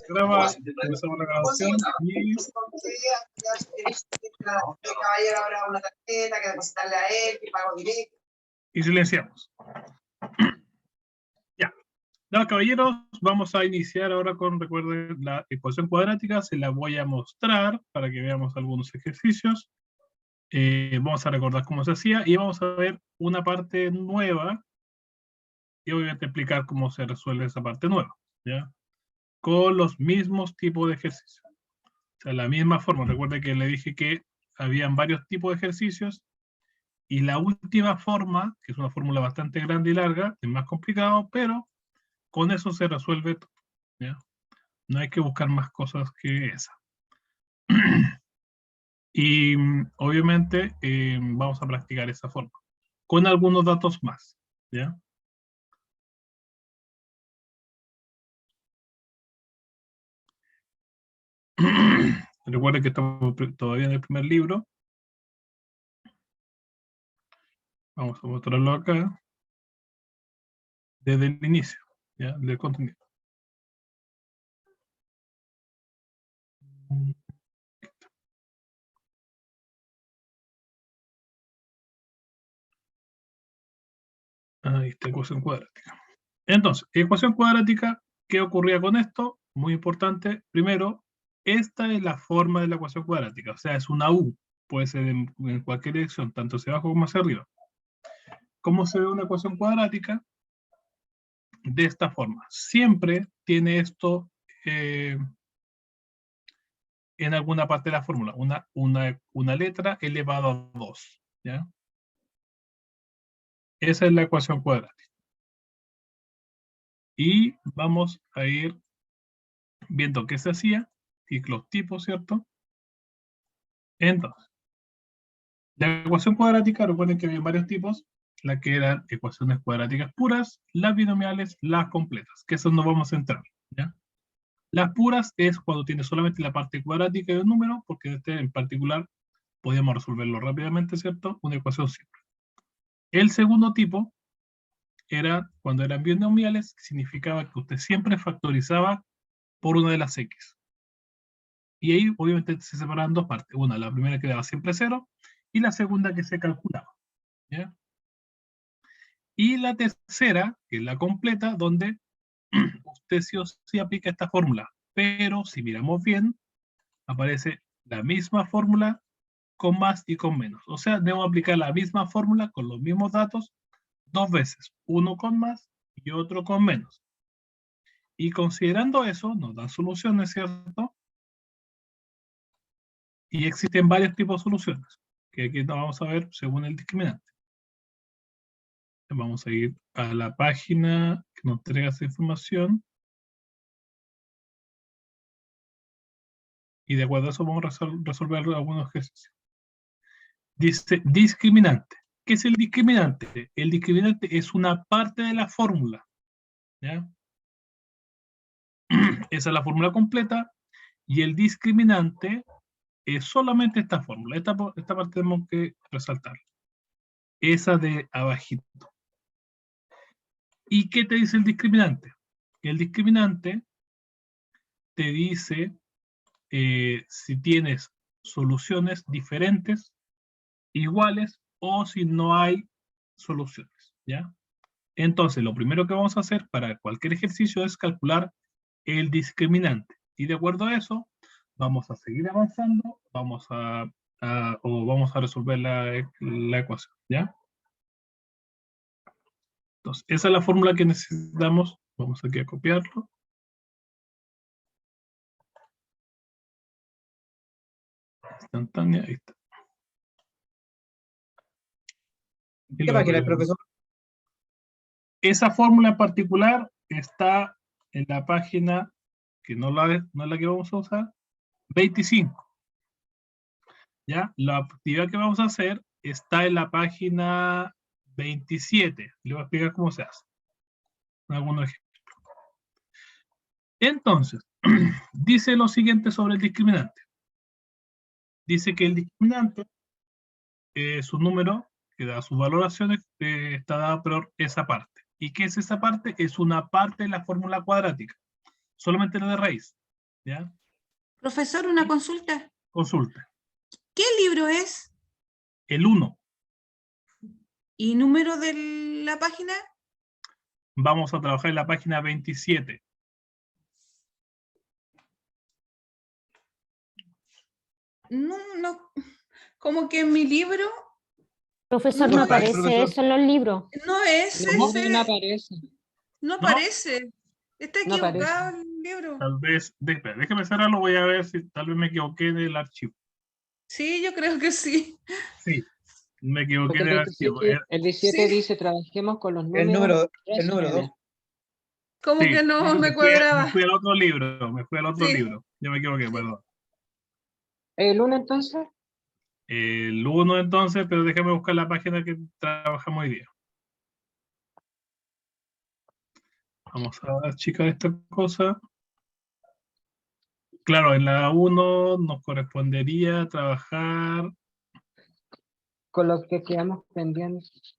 Graba, empezamos la grabación y caballero habrá una tarjeta que depositarle a él, que pago directo. Y silenciamos. Ya. Damas caballeros, vamos a iniciar ahora con, recuerden, la ecuación cuadrática. Se la voy a mostrar para que veamos algunos ejercicios. Vamos a recordar cómo se hacía y vamos a ver una parte nueva y obviamente explicar cómo se resuelve esa parte nueva, ¿ya? Con los mismos tipos de ejercicios. O sea, la misma forma. Recuerde que le dije que habían varios tipos de ejercicios y la última forma, que es una fórmula bastante grande y larga, es más complicado, pero con eso se resuelve todo, ¿ya? No hay que buscar más cosas que esa. Y obviamente vamos a practicar esa forma, con algunos datos más, ¿ya? Recuerden que estamos todavía en el primer libro. Vamos a mostrarlo acá, desde el inicio, ¿ya? Del contenido. Ahí está, ecuación cuadrática. Entonces, ecuación cuadrática, ¿qué ocurría con esto? Muy importante. Primero, esta es la forma de la ecuación cuadrática, o sea, es una U. Puede ser en cualquier dirección, tanto hacia abajo como hacia arriba. ¿Cómo se ve una ecuación cuadrática? De esta forma. Siempre tiene esto en alguna parte de la fórmula, una letra elevado a 2, ¿ya? Esa es la ecuación cuadrática. Y vamos a ir viendo qué se hacía y los tipos, ¿cierto? Entonces, la ecuación cuadrática, recuerden que había varios tipos, las que eran ecuaciones cuadráticas puras, las binomiales, las completas, que eso no vamos a entrar, ¿ya? Las puras es cuando tiene solamente la parte cuadrática de un número, porque este en particular podíamos resolverlo rápidamente, ¿cierto? Una ecuación simple. El segundo tipo era cuando eran binomiales, que significaba que usted siempre factorizaba por una de las x. Y ahí obviamente se separaban dos partes. Una, la primera que daba siempre 0, y la segunda que se calculaba, ¿ya? Y la tercera, que es la completa, donde usted sí o sí aplica esta fórmula. Pero si miramos bien, aparece la misma fórmula con más y con menos. O sea, debo aplicar la misma fórmula con los mismos datos dos veces. Uno con más y otro con menos. Y considerando eso, nos dan soluciones, ¿cierto? Y existen varios tipos de soluciones, que aquí nos vamos a ver según el discriminante. Vamos a ir a la página que nos entrega esa información. Y de acuerdo a eso vamos a resolver algunos ejercicios. Dice discriminante. ¿Qué es el discriminante? El discriminante es una parte de la fórmula, ¿ya? Esa es la fórmula completa. Y el discriminante es solamente esta fórmula. Esta parte tenemos que resaltar. Esa de abajito. ¿Y qué te dice el discriminante? El discriminante te dice si tienes soluciones diferentes, iguales, o si no hay soluciones, ¿ya? Entonces, lo primero que vamos a hacer para cualquier ejercicio es calcular el discriminante. Y de acuerdo a eso, vamos a seguir avanzando, vamos a resolver la ecuación, ¿ya? Entonces, esa es la fórmula que necesitamos. Vamos aquí a copiarlo. Instantánea, ahí está. ¿Qué página es, profesor? Esa fórmula en particular está en la página, que no es la que vamos a usar, 25. ¿Ya? La actividad que vamos a hacer está en la página 27. Le voy a explicar cómo se hace. Algunos ejemplos. Entonces, dice lo siguiente sobre el discriminante. Dice que el discriminante es un número que da sus valoraciones, está dado por esa parte. ¿Y qué es esa parte? Es una parte de la fórmula cuadrática. Solamente la de raíz. ¿Ya? Profesor, una consulta. Consulte. ¿Qué libro es? El 1. ¿Y número de la página? Vamos a trabajar en la página 27. No, no. Como que en mi libro Profesor, No, no profesor. aparece eso en los libros. no es No, ese. no aparece. No ¿No? aparece. Está No equivocado aparece. el libro. Tal vez, déjeme cerrarlo, voy a ver si tal vez me equivoqué en el archivo. Sí, yo creo que sí. Sí, me equivoqué Porque en el archivo. el 17 Sí. dice trabajemos con los El números número 2. racionales. Como Sí, que no me me cuadraba. fui al otro libro, Sí. Ya me equivoqué, Sí. perdón. ¿El 1 entonces? El 1 entonces, pero déjame buscar la página que trabajamos hoy día. Vamos a achicar esta cosa. Claro, en la 1 nos correspondería trabajar. Con lo que quedamos pendientes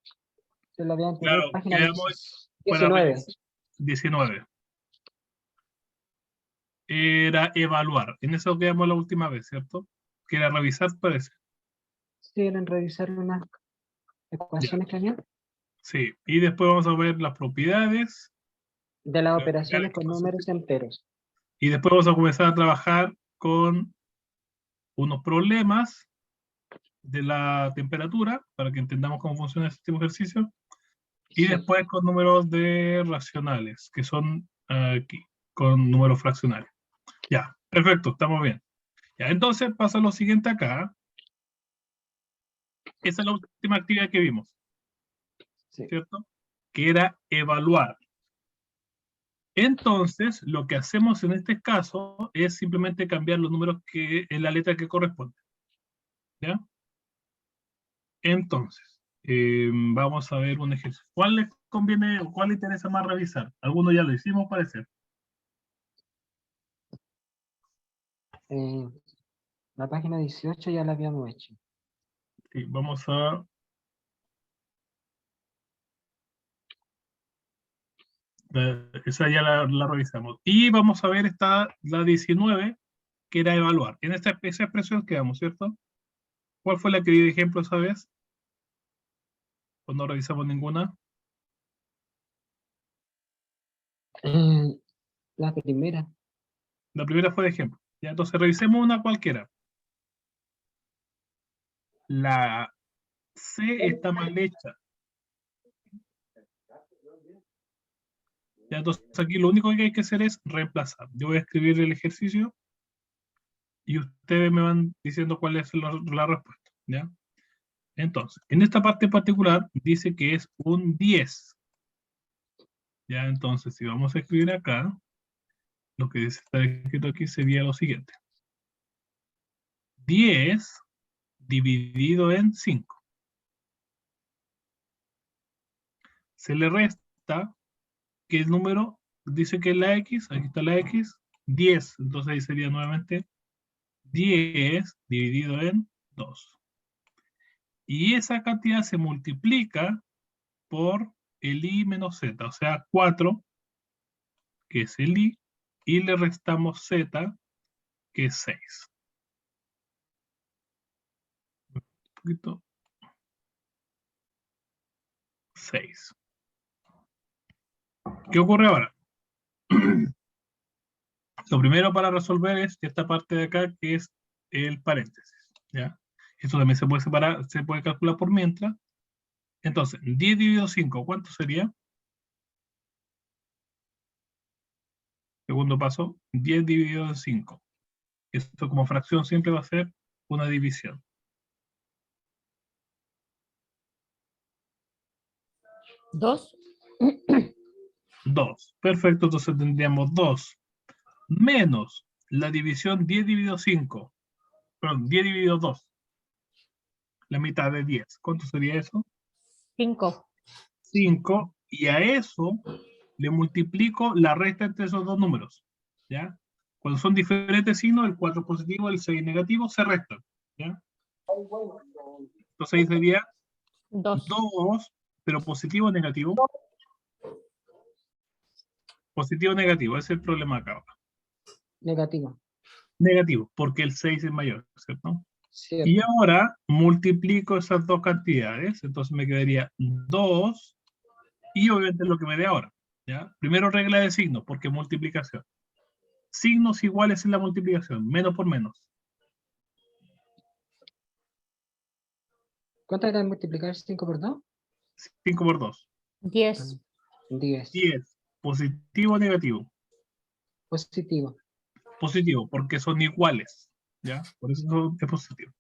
de la vez anterior, Claro, página quedamos para 19. 19. Era evaluar. En eso quedamos la última vez, ¿cierto? Que era revisar, parece. ¿Quieren revisar unas ecuaciones que habían? Sí. Y después vamos a ver las propiedades. De las Las operaciones propiedades con que números enteros. Y después vamos a comenzar a trabajar con unos problemas de la temperatura, para que entendamos cómo funciona este tipo de ejercicio. Y Sí. después con números de racionales, que son aquí, con números fraccionales. Ya, perfecto, estamos bien. Ya, entonces pasa lo siguiente acá. Esa es la última actividad que vimos, Sí. ¿cierto? Que era evaluar. Entonces, lo que hacemos en este caso es simplemente cambiar los números que en la letra que corresponde. ¿Ya? Entonces, vamos a ver un ejercicio. ¿Cuál les conviene o cuál les interesa más revisar? Algunos ya lo hicimos, parece. La página 18 ya la habíamos hecho. Sí, vamos a... esa ya la revisamos. Y vamos a ver la 19, que era evaluar. En esa expresión quedamos, ¿cierto? ¿Cuál fue la que di de ejemplo esa vez? ¿O no revisamos ninguna? La primera. La primera fue de ejemplo. Ya, entonces revisemos una cualquiera. La C está mal hecha. Ya, entonces aquí lo único que hay que hacer es reemplazar. Yo voy a escribir el ejercicio y ustedes me van diciendo cuál es la respuesta. ¿Ya? Entonces, en esta parte en particular dice que es un 10. Ya, entonces, si vamos a escribir acá, lo que está escrito aquí sería lo siguiente. 10 dividido en 5. Se le resta que el número dice que es la X, aquí está la X, 10. Entonces ahí sería nuevamente 10 dividido en 2. Y esa cantidad se multiplica por el I menos Z, o sea, 4, que es el I, y le restamos Z, que es 6. Un poquito. 6. ¿Qué ocurre ahora? Lo primero para resolver es esta parte de acá, que es el paréntesis. ¿Ya? Esto también se puede separar, se puede calcular por mientras. Entonces, 10 dividido 5, ¿cuánto sería? Segundo paso, 10 dividido en 5. Esto como fracción siempre va a ser una división. 2. 2. Perfecto, entonces tendríamos 2 menos la división 10 dividido 5. Perdón, 10 dividido 2. La mitad de 10. ¿Cuánto sería eso? 5. 5. Y a eso le multiplico la resta entre esos dos números. ¿Ya? Cuando son diferentes signos, el 4 positivo y el 6 negativo, se restan. ¿Ya? Entonces ahí sería 2. 2, pero positivo o negativo. Positivo o negativo, ese es el problema acá. Negativo. Negativo, porque el 6 es mayor, ¿cierto? Cierto. Y ahora multiplico esas dos cantidades, entonces me quedaría 2 y obviamente lo que me dé ahora. ¿Ya? Primero regla de signos, porque multiplicación. Signos iguales en la multiplicación, menos por menos. ¿Cuánto era multiplicar 5 por 2? 5 por 2. 10. 10. 10. Positivo o negativo. Positivo. Positivo, porque son iguales. ¿Ya? Por eso es positivo.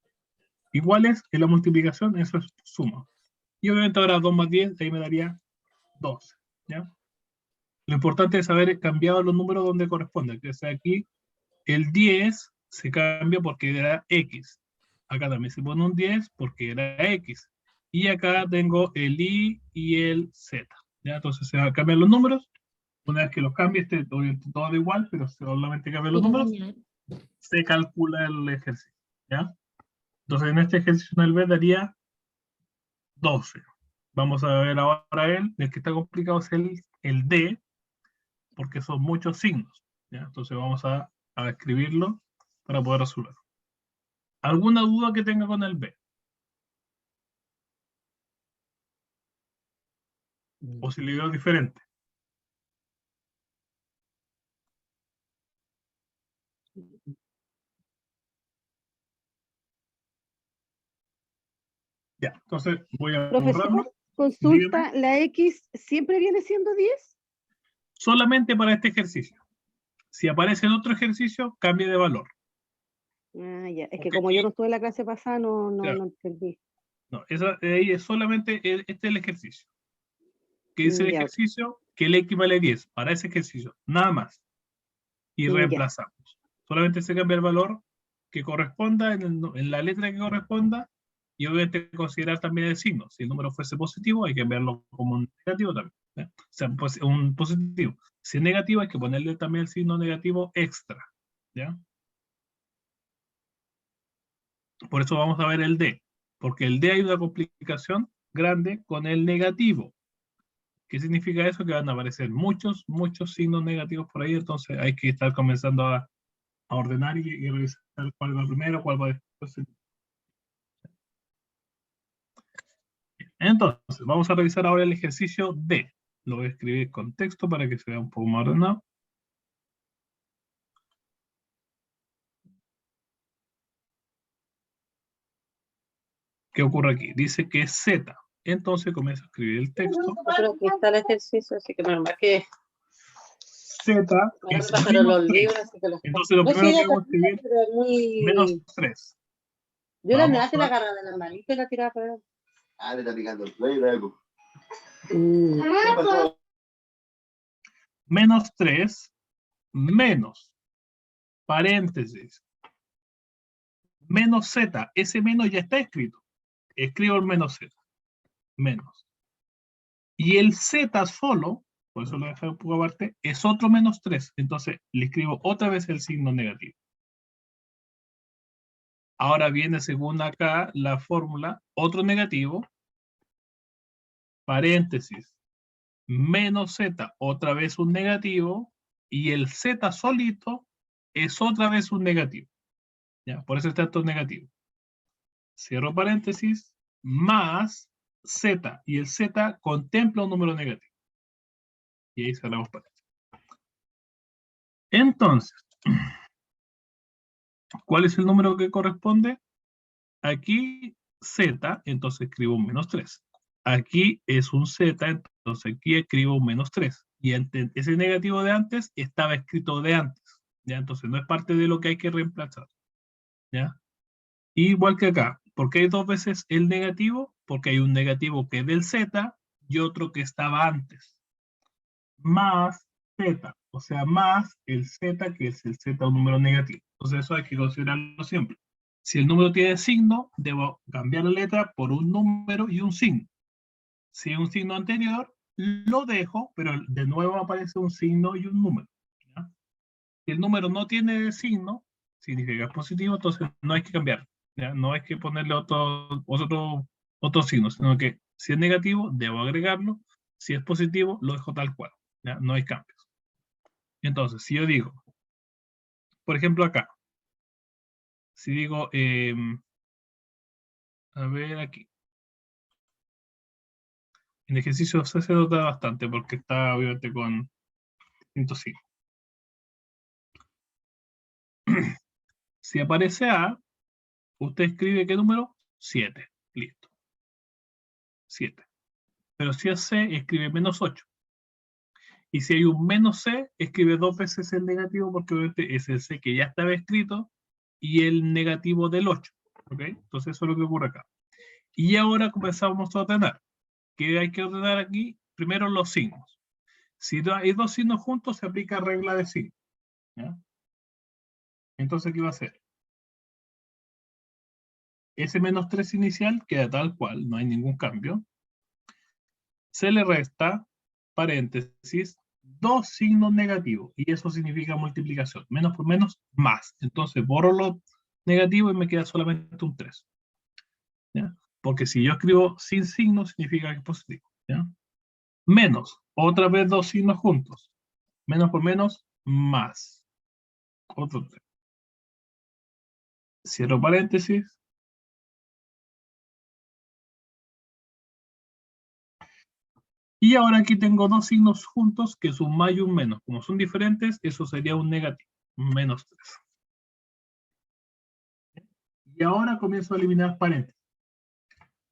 Iguales en la multiplicación, eso es suma. Y obviamente ahora 2 más 10, ahí me daría 12. ¿Ya? Lo importante es haber cambiado los números donde corresponden. Que sea aquí, el 10 se cambia porque era X. Acá también se pone un 10 porque era X. Y acá tengo el Y y el Z. ¿Ya? Entonces se van a cambiar los números. Una vez que los cambie, obviamente todo igual, pero solamente cambian los números, se calcula el ejercicio. ¿Ya? Entonces en este ejercicio en el B daría 12. Vamos a ver ahora el que está complicado es el D, porque son muchos signos. ¿Ya? Entonces vamos a escribirlo para poder resolver. ¿Alguna duda que tenga con el B? Posibilidad diferente. Ya, entonces voy a Profesor, borrarlo. consulta, ¿la X siempre viene siendo 10? Solamente para este ejercicio. Si aparece en otro ejercicio, cambie de valor. Ah, ya. Es que Porque como aquí- yo no estuve en la clase pasada, no Claro. entendí. No, ahí es solamente este es el ejercicio. ¿Qué dice el Ya, ejercicio? Que le equivale a 10 para ese ejercicio, nada más. Y Ya. reemplazamos. Solamente se cambia el valor que corresponda en la letra que corresponda y obviamente considerar también el signo. Si el número fuese positivo, hay que verlo como un negativo también. ¿Ya? O sea, pues, un positivo. Si es negativo, hay que ponerle también el signo negativo extra. ¿Ya? Por eso vamos a ver el D, porque el D hay una complicación grande con el negativo. ¿Qué significa eso? Que van a aparecer muchos signos negativos por ahí, entonces hay que estar comenzando a ordenar y revisar cuál va primero, cuál va después. Entonces, vamos a revisar ahora el ejercicio D. Lo voy a escribir con texto para que se vea un poco más ordenado. ¿Qué ocurre aquí? Dice que es Z. Entonces comienzo a escribir el texto. Pero aquí está el ejercicio, así que normal que Z ahora es me pasaron menos los 3. libros, así que los Entonces lo no primero sé, que hago es escribir pero es muy menos 3. yo la Vamos miraba que a- la agarraba de la manita y la tiraba para adelante. Ah, le está picando el play luego. Menos 3 menos paréntesis menos Z. Ese menos ya está escrito. Escribo el menos Z. Menos. Y el Z solo, por eso lo dejé un poco aparte, es otro menos 3. Entonces le escribo otra vez el signo negativo. Ahora viene, según acá, la fórmula, otro negativo, paréntesis, menos Z, otra vez un negativo, y el Z solito es otra vez un negativo. ¿Ya? Por eso está esto negativo. Cierro paréntesis, más Z, y el Z contempla un número negativo. Y ahí cerramos paréntesis. Entonces, ¿cuál es el número que corresponde? Aquí Z, entonces escribo un menos 3. Aquí es un Z, entonces aquí escribo un menos 3. Y ese negativo de antes estaba escrito de antes. ¿Ya? Entonces no es parte de lo que hay que reemplazar. ¿Ya? Igual que acá. ¿Por qué hay dos veces el negativo? Porque hay un negativo que es del Z y otro que estaba antes. Más Z, o sea, más el Z, que es el Z, un número negativo. Entonces eso hay que considerarlo siempre. Si el número tiene signo, debo cambiar la letra por un número y un signo. Si es un signo anterior, lo dejo, pero de nuevo aparece un signo y un número. ¿Ya? Si el número no tiene signo, significa que es positivo, entonces no hay que cambiar. ¿Ya? No hay que ponerle otro signo, sino que si es negativo, debo agregarlo. Si es positivo, lo dejo tal cual. ¿Ya? No hay cambios. Entonces, si yo digo por ejemplo, acá. Si digo, a ver aquí. En ejercicio C se nota bastante porque está obviamente con distintos signos. Si aparece A, usted escribe ¿qué número? 7. Listo. 7. Pero si es C, escribe -8. Y si hay un -C, escribe 2 veces el negativo porque obviamente es el C que ya estaba escrito y el negativo del 8. ¿Ok? Entonces eso es lo que ocurre acá. Y ahora comenzamos a ordenar. ¿Qué hay que ordenar aquí? Primero los signos. Si hay dos signos juntos, se aplica regla de signo. ¿Ya? Entonces, ¿qué va a hacer? Ese -3 inicial queda tal cual, no hay ningún cambio. Se le resta, paréntesis, 2 signos negativos, y eso significa multiplicación. Menos por menos, más. Entonces, borro lo negativo y me queda solamente un 3. ¿Ya? Porque si yo escribo sin signo, significa que es positivo. ¿Ya? Menos, otra vez 2 signos juntos. Menos por menos, más. Otro 3. Cierro paréntesis. Y ahora aquí tengo dos signos juntos que es un más y un menos. Como son diferentes, eso sería un negativo. -3. Y ahora comienzo a eliminar paréntesis.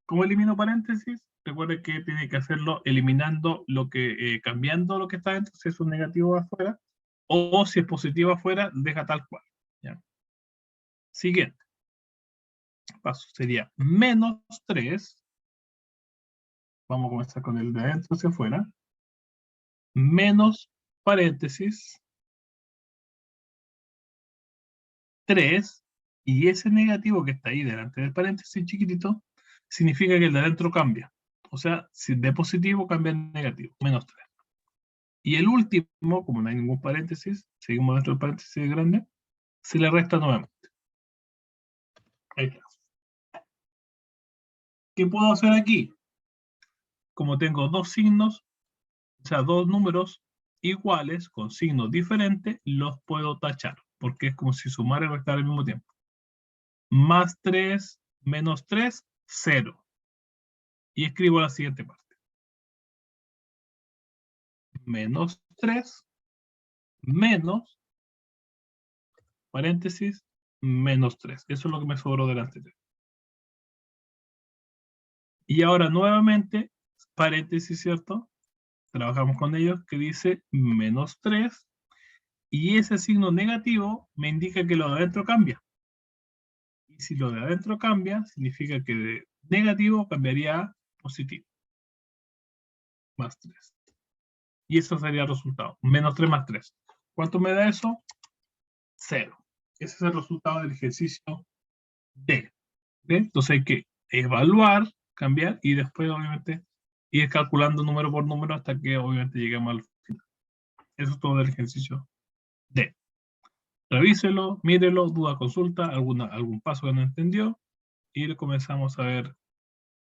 ¿Cómo elimino paréntesis? Recuerde que tiene que hacerlo eliminando lo que, cambiando lo que está dentro, si es un negativo afuera, o si es positivo afuera, deja tal cual. ¿Ya? Siguiente paso sería -3. Vamos a comenzar con el de adentro hacia afuera. Menos paréntesis 3, y ese negativo que está ahí delante del paréntesis chiquitito, significa que el de adentro cambia. O sea, si de positivo cambia en negativo, -3. Y el último, como no hay ningún paréntesis, seguimos dentro del paréntesis grande, se le resta nuevamente. Ahí está. ¿Qué puedo hacer aquí? Como tengo dos signos, o sea, dos números iguales con signos diferentes, los puedo tachar, porque es como si sumar y restar al mismo tiempo. +3, -3, 0. Y escribo la siguiente parte. -3 menos, paréntesis, -3. Eso es lo que me sobró del anterior. Y ahora nuevamente, paréntesis, ¿cierto? Trabajamos con ellos, que dice -3. Y ese signo negativo me indica que lo de adentro cambia. Y si lo de adentro cambia, significa que de negativo cambiaría a positivo. +3. Y eso sería el resultado. -3 más 3. ¿Cuánto me da eso? 0. Ese es el resultado del ejercicio D. ¿Ve? Entonces hay que evaluar, cambiar y después obviamente ir calculando número por número hasta que obviamente lleguemos al final. Eso es todo del ejercicio D. Revíselo, mírelo, duda, consulta, algún paso que no entendió y comenzamos a ver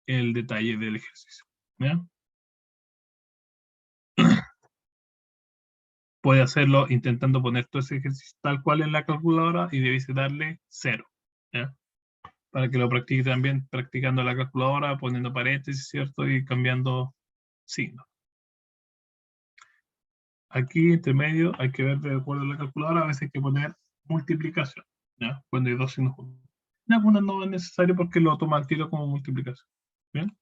el detalle del ejercicio. ¿Ya? Puede hacerlo intentando poner todo ese ejercicio tal cual en la calculadora y debes darle 0. ¿Ya? Para que lo practique también practicando la calculadora, poniendo paréntesis, ¿cierto? Y cambiando signos. Aquí, entre medio, hay que ver de acuerdo a la calculadora, a veces hay que poner multiplicación, ¿ya? Cuando hay dos signos juntos. En algunas no es necesario porque lo toma al tiro como multiplicación. ¿Bien?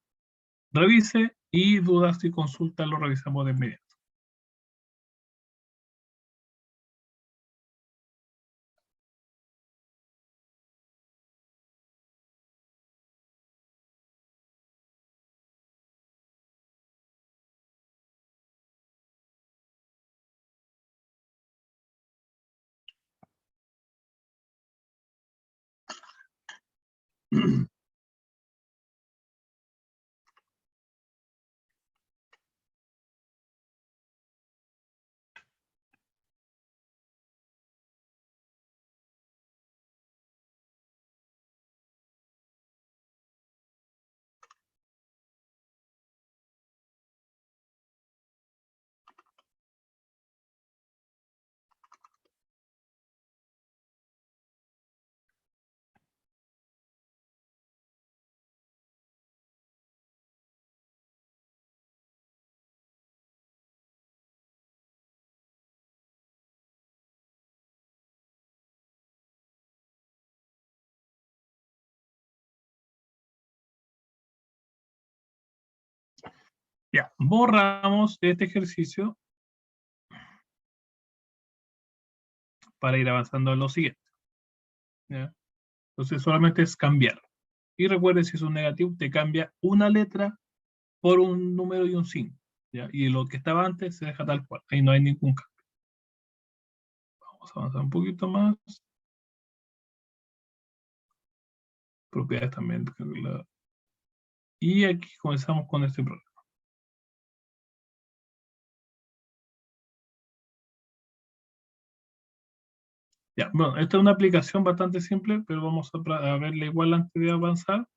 Revise y dudas y consultas lo revisamos de inmediato. Ya, borramos este ejercicio para ir avanzando en lo siguiente. ¿Ya? Entonces solamente es cambiar. Y recuerde, si es un negativo, te cambia una letra por un número y un signo. ¿Ya? Y lo que estaba antes se deja tal cual. Ahí no hay ningún cambio. Vamos a avanzar un poquito más. Propiedades también. Y aquí comenzamos con este programa. Ya, bueno, esta es una aplicación bastante simple, pero vamos a verla igual antes de avanzar.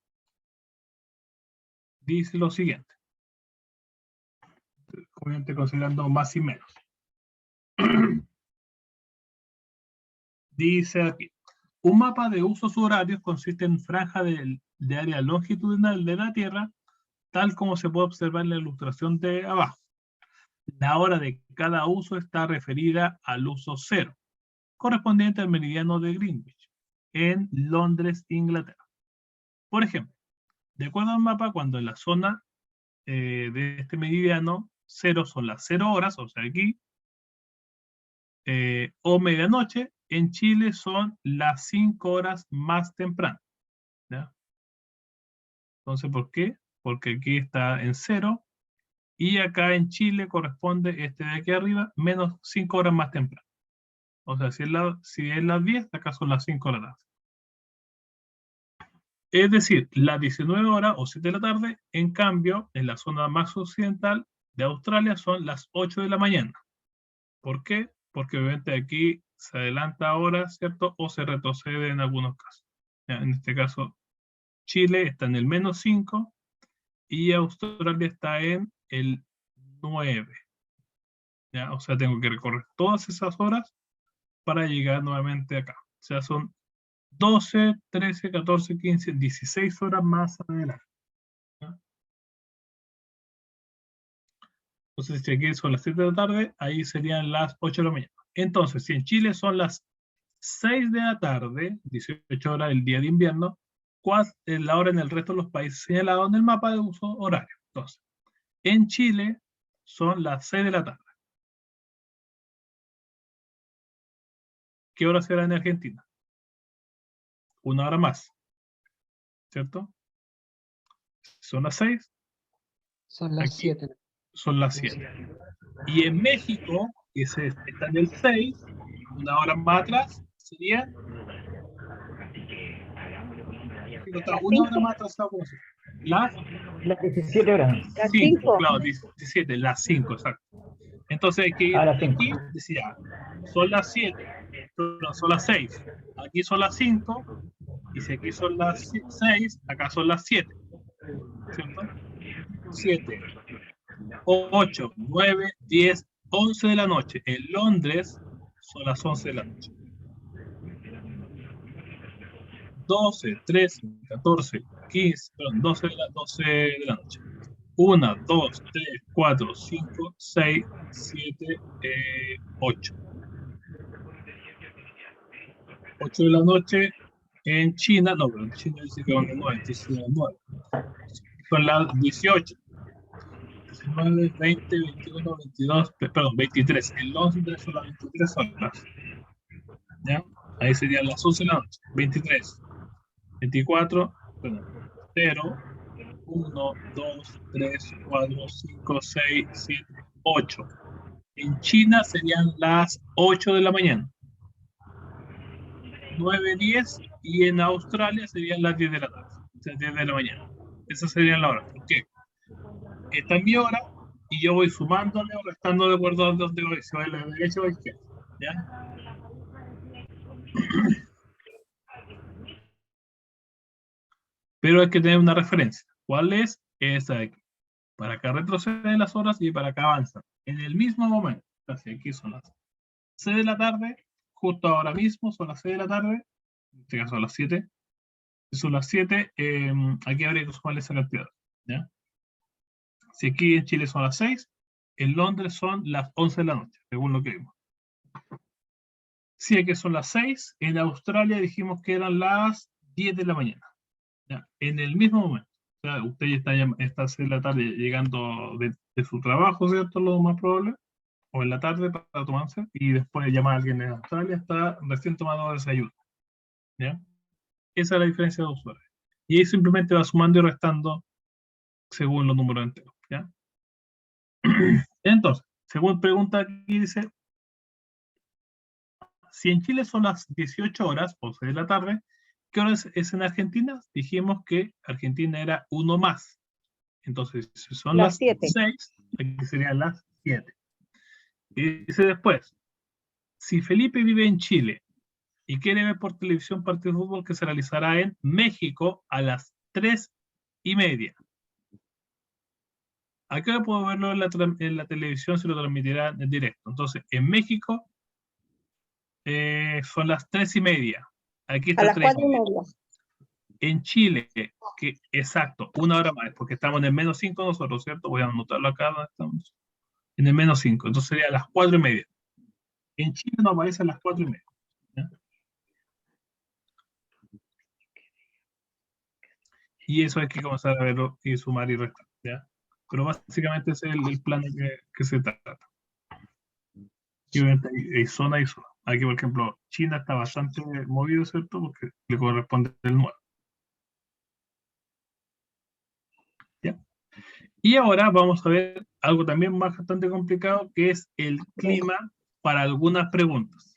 Dice lo siguiente. Obviamente considerando más y menos. Dice aquí, un mapa de usos horarios consiste en franja de área longitudinal de la Tierra, tal como se puede observar en la ilustración de abajo. La hora de cada uso está referida al uso 0, correspondiente al meridiano de Greenwich, en Londres, Inglaterra. Por ejemplo, de acuerdo al mapa, cuando en la zona de este meridiano 0 son las 0 horas, o sea aquí, o medianoche, en Chile son las 5 horas más temprano. ¿Ya? Entonces, ¿por qué? Porque aquí está en 0 y acá en Chile corresponde este de aquí arriba menos 5 horas más temprano. O sea, si es las 10, acá son las 5 de la tarde. Es decir, las 19 horas o 7 de la tarde, en cambio, en la zona más occidental de Australia son las 8 de la mañana. ¿Por qué? Porque obviamente aquí se adelanta ahora, ¿cierto? O se retrocede en algunos casos. ¿Ya? En este caso, Chile está en el menos 5 y Australia está en el 9. ¿Ya? O sea, tengo que recorrer todas esas horas para llegar nuevamente acá. O sea, son 12, 13, 14, 15, 16 horas más adelante. ¿Ya? Entonces, si aquí son las 7 de la tarde, ahí serían las 8 de la mañana. Entonces, si en Chile son las 6 de la tarde, 18 horas del día de invierno, ¿cuál es la hora en el resto de los países señalados en el mapa de uso horario? Entonces, en Chile son las 6 de la tarde. ¿Qué hora será en Argentina? Una hora más, ¿cierto? Son las 6. Son las Aquí 7. son las 7. Y en México, que está en el 6, una hora más atrás, sería... Está una hora más atrasado como si. Las Las 17 horas. Las 5, 5. claro, 17, las 5, exacto. Entonces aquí, A las 5. aquí decía, son las 7, pero son las 6. Aquí son las 5, y si aquí son las 6, acá son las 7. ¿Cierto? 7, 8, 9, 10, 11 de la noche. En Londres son las 11 de la noche. 12, 13, 14, 15, perdón, 12 de la noche. 1, 2, 3, 4, 5, 6, 7, 8. 8 de la noche en China, no, pero en China dice que van de 9, entonces son las 9. Son las 18. 19, 20, 21, 22, perdón, 23. En Londres son las 23 horas. ¿Ya? Ahí serían las 11 de la noche. 23, 24, perdón, 0, 1, 2, 3, 4, 5, 6, 7, 8. En China serían las 8 de la mañana. 9, 10, y en Australia serían las 10 de la tarde. O sea, 10 de la mañana. Esa sería la hora. ¿Por qué? Esta es mi hora y yo voy sumándole o restando de acuerdo a donde voy. Si va a la derecha o a la izquierda. ¿Ya? Pero hay que tener una referencia. ¿Cuál es? Esa de aquí. Para acá retroceden las horas y para acá avanzan. En el mismo momento. Así aquí son las 6 de la tarde. Justo ahora mismo son las 6 de la tarde. En este caso son las 7. Si son las 7, aquí habría que sumarle esa cantidad. ¿Ya? Si aquí en Chile son las 6, en Londres son las 11 de la noche, según lo que vimos. Si aquí son las 6, en Australia dijimos que eran las 10 de la mañana. ¿Ya? En el mismo momento. sea, usted ya está en la tarde llegando de su trabajo, ¿cierto? Lo más probable, o en la tarde para tomarse, y después llama a alguien en Australia, está recién tomando desayuno, ¿ya? Esa es la diferencia de usuario. Y ahí simplemente va sumando y restando según los números enteros, ¿ya? Entonces, según pregunta aquí dice, si en Chile son las 18 horas, o 6 de la tarde, ¿qué hora es en Argentina? Dijimos que Argentina era 1 más. Entonces, si son Las las 7. 6, aquí serían las 7. Y dice después, si Felipe vive en Chile y quiere ver por televisión partido de fútbol que se realizará en México a las 3:30. ¿A qué hora puedo verlo en la televisión? Se lo transmitirán en directo. Entonces, en México son las 3:30. Aquí está A las 3:30. 4:30. En Chile, que exacto, 1 hora más, porque estamos en el -5 nosotros, ¿cierto? Voy a anotarlo acá donde estamos. En el -5, entonces sería a las 4:30. En Chile no aparece a las 4:30. ¿Ya? Y eso hay que comenzar a verlo y sumar y restar, ¿ya? Pero básicamente ese es el plan que se trata. Y obviamente hay zona y zona. Aquí, por ejemplo, China está bastante movido, ¿cierto? Porque le corresponde el 9. ¿Ya? Y ahora vamos a ver algo también bastante complicado, que es el clima para algunas preguntas.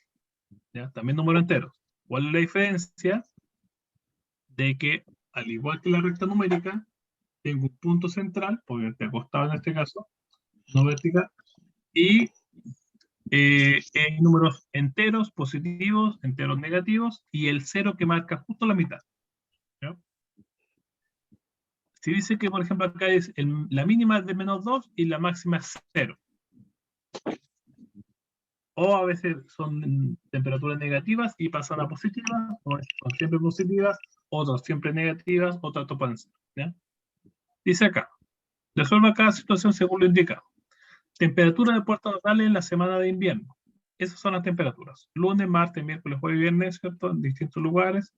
¿Ya? También número entero. ¿Cuál es la diferencia de que, al igual que la recta numérica, tengo un punto central, obviamente acostado en este caso, no vertical, y hay números enteros positivos, enteros negativos, y el 0 que marca justo la mitad. ¿Ya? Si dice que, por ejemplo, acá es la mínima es de -2 y la máxima es 0. O a veces son temperaturas negativas y pasan a positivas, o son siempre positivas, otras siempre negativas, otras topan 0. ¿Ya? Dice acá, resuelva cada situación según lo indicado. Temperatura de puertos totales en la semana de invierno. Esas son las temperaturas. Lunes, martes, miércoles, jueves y viernes, ¿cierto? En distintos lugares,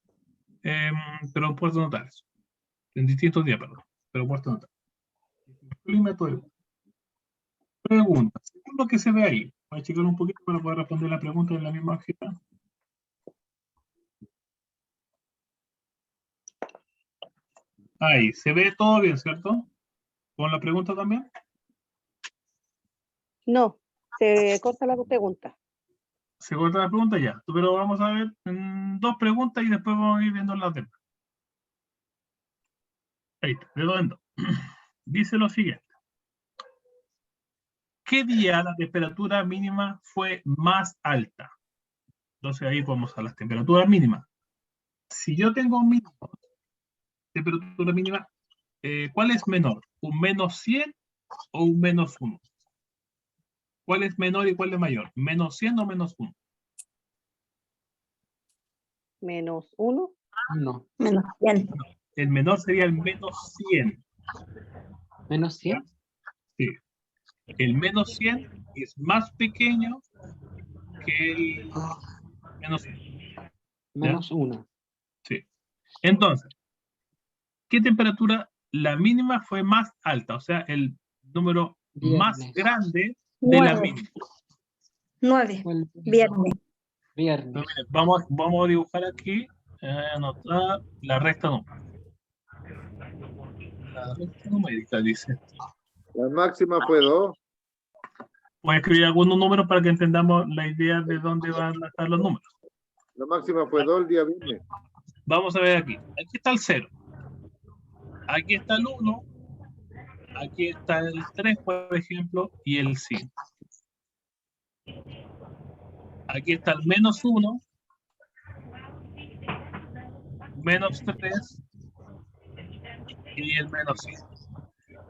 pero en puertos notales. En distintos días, perdón, pero puertos notales. Clima, todo. Pregunta. Según lo que se ve ahí, voy a checar un poquito para poder responder la pregunta en la misma hojita. Ahí, se ve todo bien, ¿cierto? ¿Con la pregunta también? No, se corta la pregunta. Se corta la pregunta ya, pero vamos a ver 2 preguntas y después vamos a ir viendo las demás. Ahí está, de 2 en 2. Dice lo siguiente. ¿Qué día la temperatura mínima fue más alta? Entonces ahí vamos a las temperaturas mínimas. Si yo tengo un mínimo, temperatura mínima, ¿cuál es menor? ¿Un -100 o un -1? ¿Cuál es menor y cuál es mayor? ¿-100 o -1? -1. No. -100. El menor sería el -100. ¿-100? Sí. El -100 es más pequeño que el -100. -1. Sí. Entonces, ¿qué temperatura? La mínima fue más alta, o sea, el número más Viernes. grande de la 9. mínima. 9. Fue el Viernes. viernes. Pero miren, vamos a dibujar aquí, anotar la recta numérica. La recta numérica dice. La máxima fue 2. Voy a escribir algunos números para que entendamos la idea de dónde van a estar los números. La máxima fue 2 el día viernes. Vamos a ver aquí. Aquí está el 0. Aquí está el 1. Aquí está el 3, por ejemplo, y el 5. Aquí está el -1, -3 y el -5.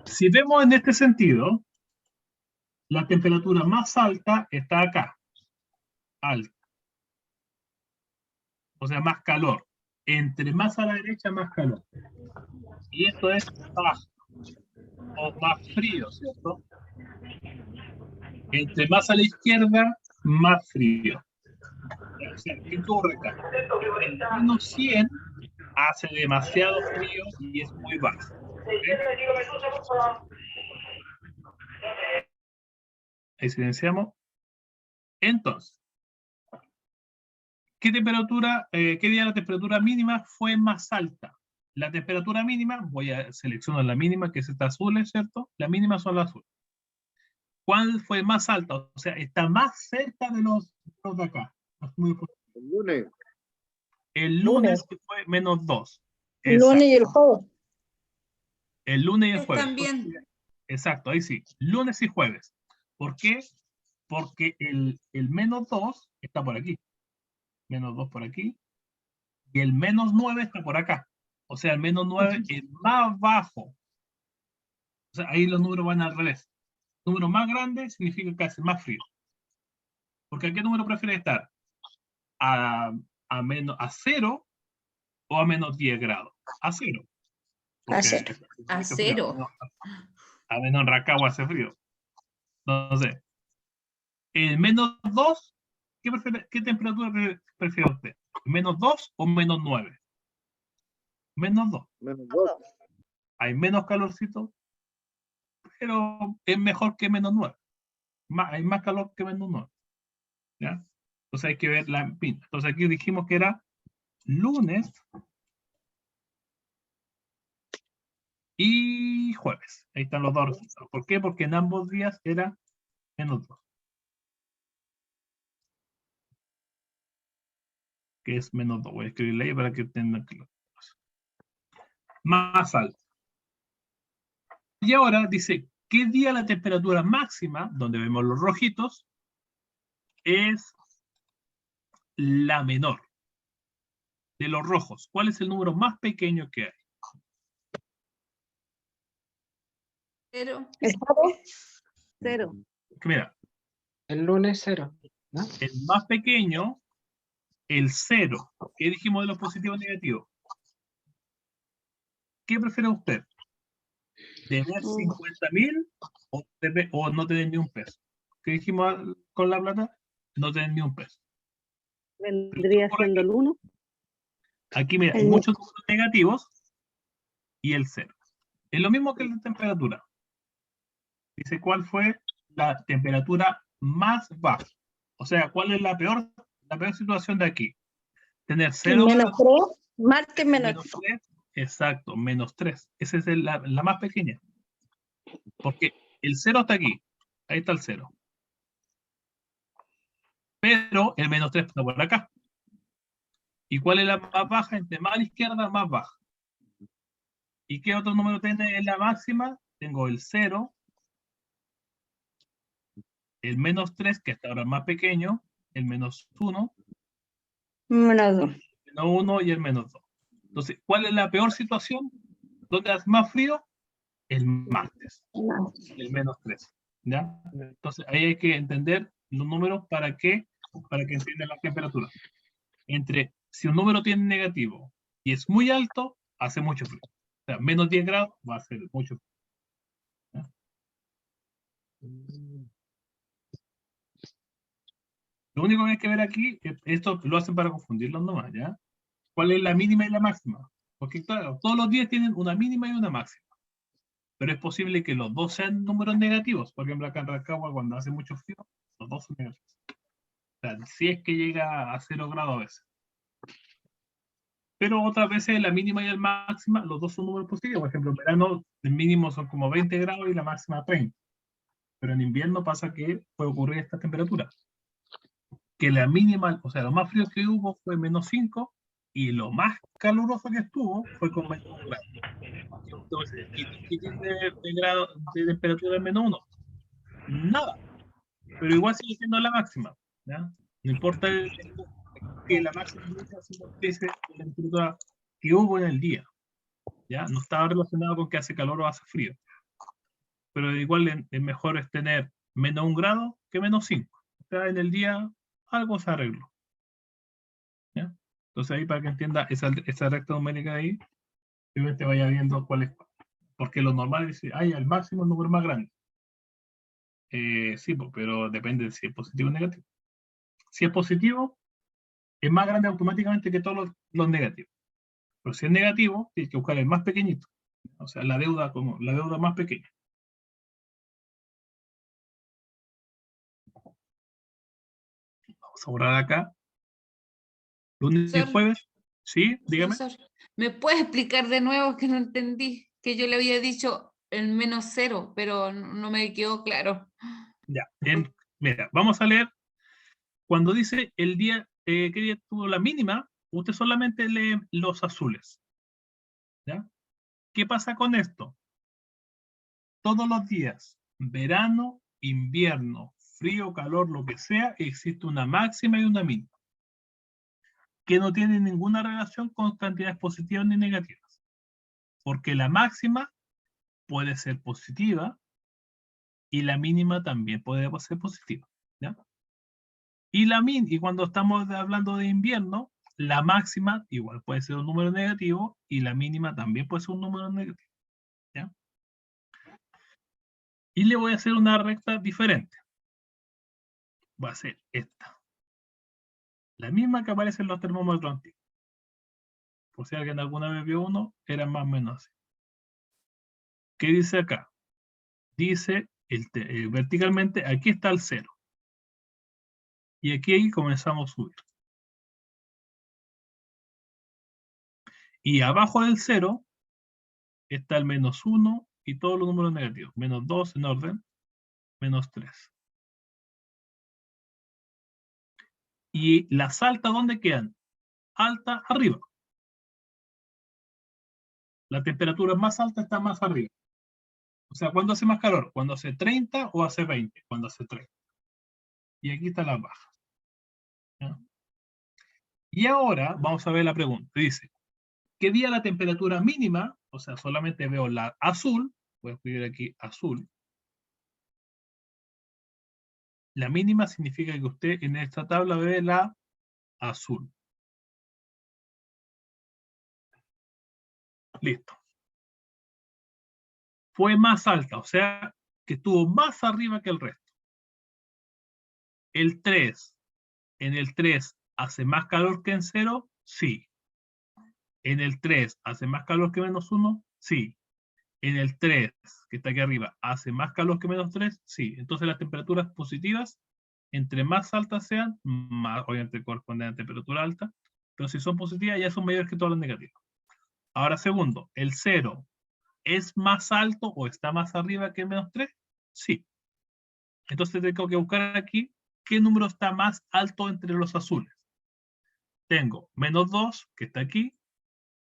Si vemos en este sentido, la temperatura más alta está acá. Alta. O sea, más calor. Entre más a la derecha, más calor. Y esto es bajo o más frío, ¿cierto? Entre más a la izquierda, más frío. O sea, ¿qué ocurre acá? El -100 hace demasiado frío y es muy bajo. Ahí silenciamos. Entonces, ¿qué temperatura, qué día la temperatura mínima fue más alta? La temperatura mínima, voy a seleccionar la mínima, que es esta azul, ¿cierto? La mínima son las azules. ¿Cuál fue más alta? O sea, está más cerca de los de acá. El lunes. El lunes que fue -2. El lunes y el jueves. El lunes y el jueves. También. Exacto, ahí sí. Lunes y jueves. ¿Por qué? Porque el -2 está por aquí. -2 por aquí. Y el -9 está por acá. O sea, el -9 es más bajo. O sea, ahí los números van al revés. Número más grande significa que hace más frío. Porque ¿a qué número prefiere estar? ¿A 0 o a -10 grados? A 0. A 0. A 0. A menos en Rancagua hace frío. Entonces, el -2, ¿qué temperatura prefiere usted? ¿-2 o -9? -2. -2. Hay menos calorcito, pero es mejor que -9. Hay más calor que -9. ¿Ya? Entonces hay que ver la pinta. Entonces aquí dijimos que era lunes y jueves. Ahí están los dos resultados. ¿Por qué? Porque en ambos días era -2. Que es -2. Voy a escribirle ahí para que tengan claro. Más alto. Y ahora dice, ¿qué día la temperatura máxima, donde vemos los rojitos, es la menor? De los rojos, ¿cuál es el número más pequeño que hay? 0. El jueves. 0. Mira, El lunes 0, ¿no? el más pequeño, el 0. ¿Qué dijimos de los positivos y negativos? ¿Qué prefiere usted? ¿Tener 50.000 o no tener ni un peso? ¿Qué dijimos con la plata? No tener ni un peso. Vendría siendo el 1. Aquí mira, hay muchos números negativos y el 0. Es lo mismo que la temperatura. Dice cuál fue la temperatura más baja. O sea, cuál es la peor situación de aquí. Tener 0 Menos 3. Marque menos menos 3. Exacto, -3. Esa es la más pequeña. Porque el 0 está aquí. Ahí está el 0. Pero el -3 está por acá. ¿Y cuál es la más baja? Entre más a la izquierda, más baja. ¿Y qué otro número tiene en la máxima? Tengo el 0, el -3, que hasta ahora es más pequeño, el -1, menos 2. el -1 y el -2. Entonces, ¿cuál es la peor situación? ¿Dónde hace más frío? El martes, el -3. ¿Ya? Entonces, ahí hay que entender los números para que entiendan la temperatura. Si un número tiene negativo y es muy alto, hace mucho frío. O sea, -10 grados va a ser mucho frío. ¿Ya? Lo único que hay que ver aquí, esto lo hacen para confundirlos nomás, ¿ya? ¿Cuál es la mínima y la máxima? Porque claro, todos los días tienen una mínima y una máxima. Pero es posible que los dos sean números negativos. Por ejemplo, acá en Rancagua, cuando hace mucho frío, los dos son negativos. O sea, si es que llega a 0 grados a veces. Pero otras veces la mínima y la máxima, los dos son números positivos. Por ejemplo, en verano el mínimo son como 20 grados y la máxima 30. Pero en invierno pasa que puede ocurrir esta temperatura. Que la mínima, o sea, lo más frío que hubo fue -5 y lo más caluroso que estuvo fue con -1 grado. Entonces, ¿qué tiene de temperatura en -1? Nada. Pero igual sigue siendo la máxima. ¿Ya? No importa que la máxima nunca se multiplique con la temperatura que hubo en el día. ¿Ya? No estaba relacionado con que hace calor o hace frío. Pero igual es mejor tener -1 grado que -5. O sea, en el día algo se arregló. ¿Ya? Entonces ahí para que entienda esa recta numérica de ahí, simplemente vaya viendo cuál es cuál. Porque lo normal es decir, al máximo el número más grande. Sí, pero depende de si es positivo o negativo. Si es positivo, es más grande automáticamente que todos los negativos. Pero si es negativo, tienes que buscar el más pequeñito. O sea, la deuda como la deuda más pequeña. Vamos a borrar acá. Lunes y Profesor. jueves. Sí, dígame. Profesor, ¿me puedes explicar de nuevo que no entendí? Que yo le había dicho el -0, pero no me quedó claro. Ya. Mira, vamos a leer. Cuando dice el día, ¿qué día tuvo la mínima? Usted solamente lee los azules. ¿Ya? ¿Qué pasa con esto? Todos los días, verano, invierno, frío, calor, lo que sea, existe una máxima y una mínima, que no tienen ninguna relación con cantidades positivas ni negativas. Porque la máxima puede ser positiva y la mínima también puede ser positiva. ¿Ya? Y cuando estamos hablando de invierno, la máxima igual puede ser un número negativo y la mínima también puede ser un número negativo. ¿Ya? Y le voy a hacer una recta diferente. Va a ser esta. La misma que aparece en los termómetros antiguos. Por si alguien alguna vez vio uno, era más o menos así. ¿Qué dice acá? Dice verticalmente, aquí está el 0. Y aquí comenzamos a subir. Y abajo del 0 está el -1 y todos los números negativos. -2 en orden, -3. Y las altas, ¿dónde quedan? Alta arriba. La temperatura más alta está más arriba. O sea, ¿cuándo hace más calor? ¿Cuando hace 30 o hace 20? Cuando hace 30. Y aquí están las bajas. ¿Ya? Y ahora vamos a ver la pregunta. Dice, ¿qué día la temperatura mínima? O sea, solamente veo la azul. Voy a escribir aquí azul. La mínima significa que usted en esta tabla ve la azul. Listo. Fue más alta, o sea, que estuvo más arriba que el resto. El 3. En el 3 hace más calor que en 0, sí. En el 3 hace más calor que -1, sí. En el 3, que está aquí arriba, hace más calor que -3, sí. Entonces las temperaturas positivas, entre más altas sean, más obviamente corresponden a temperatura alta, pero si son positivas ya son mayores que todas las negativas. Ahora segundo, el 0 ¿es más alto o está más arriba que el -3? Sí. Entonces tengo que buscar aquí qué número está más alto entre los azules. Tengo -2, que está aquí.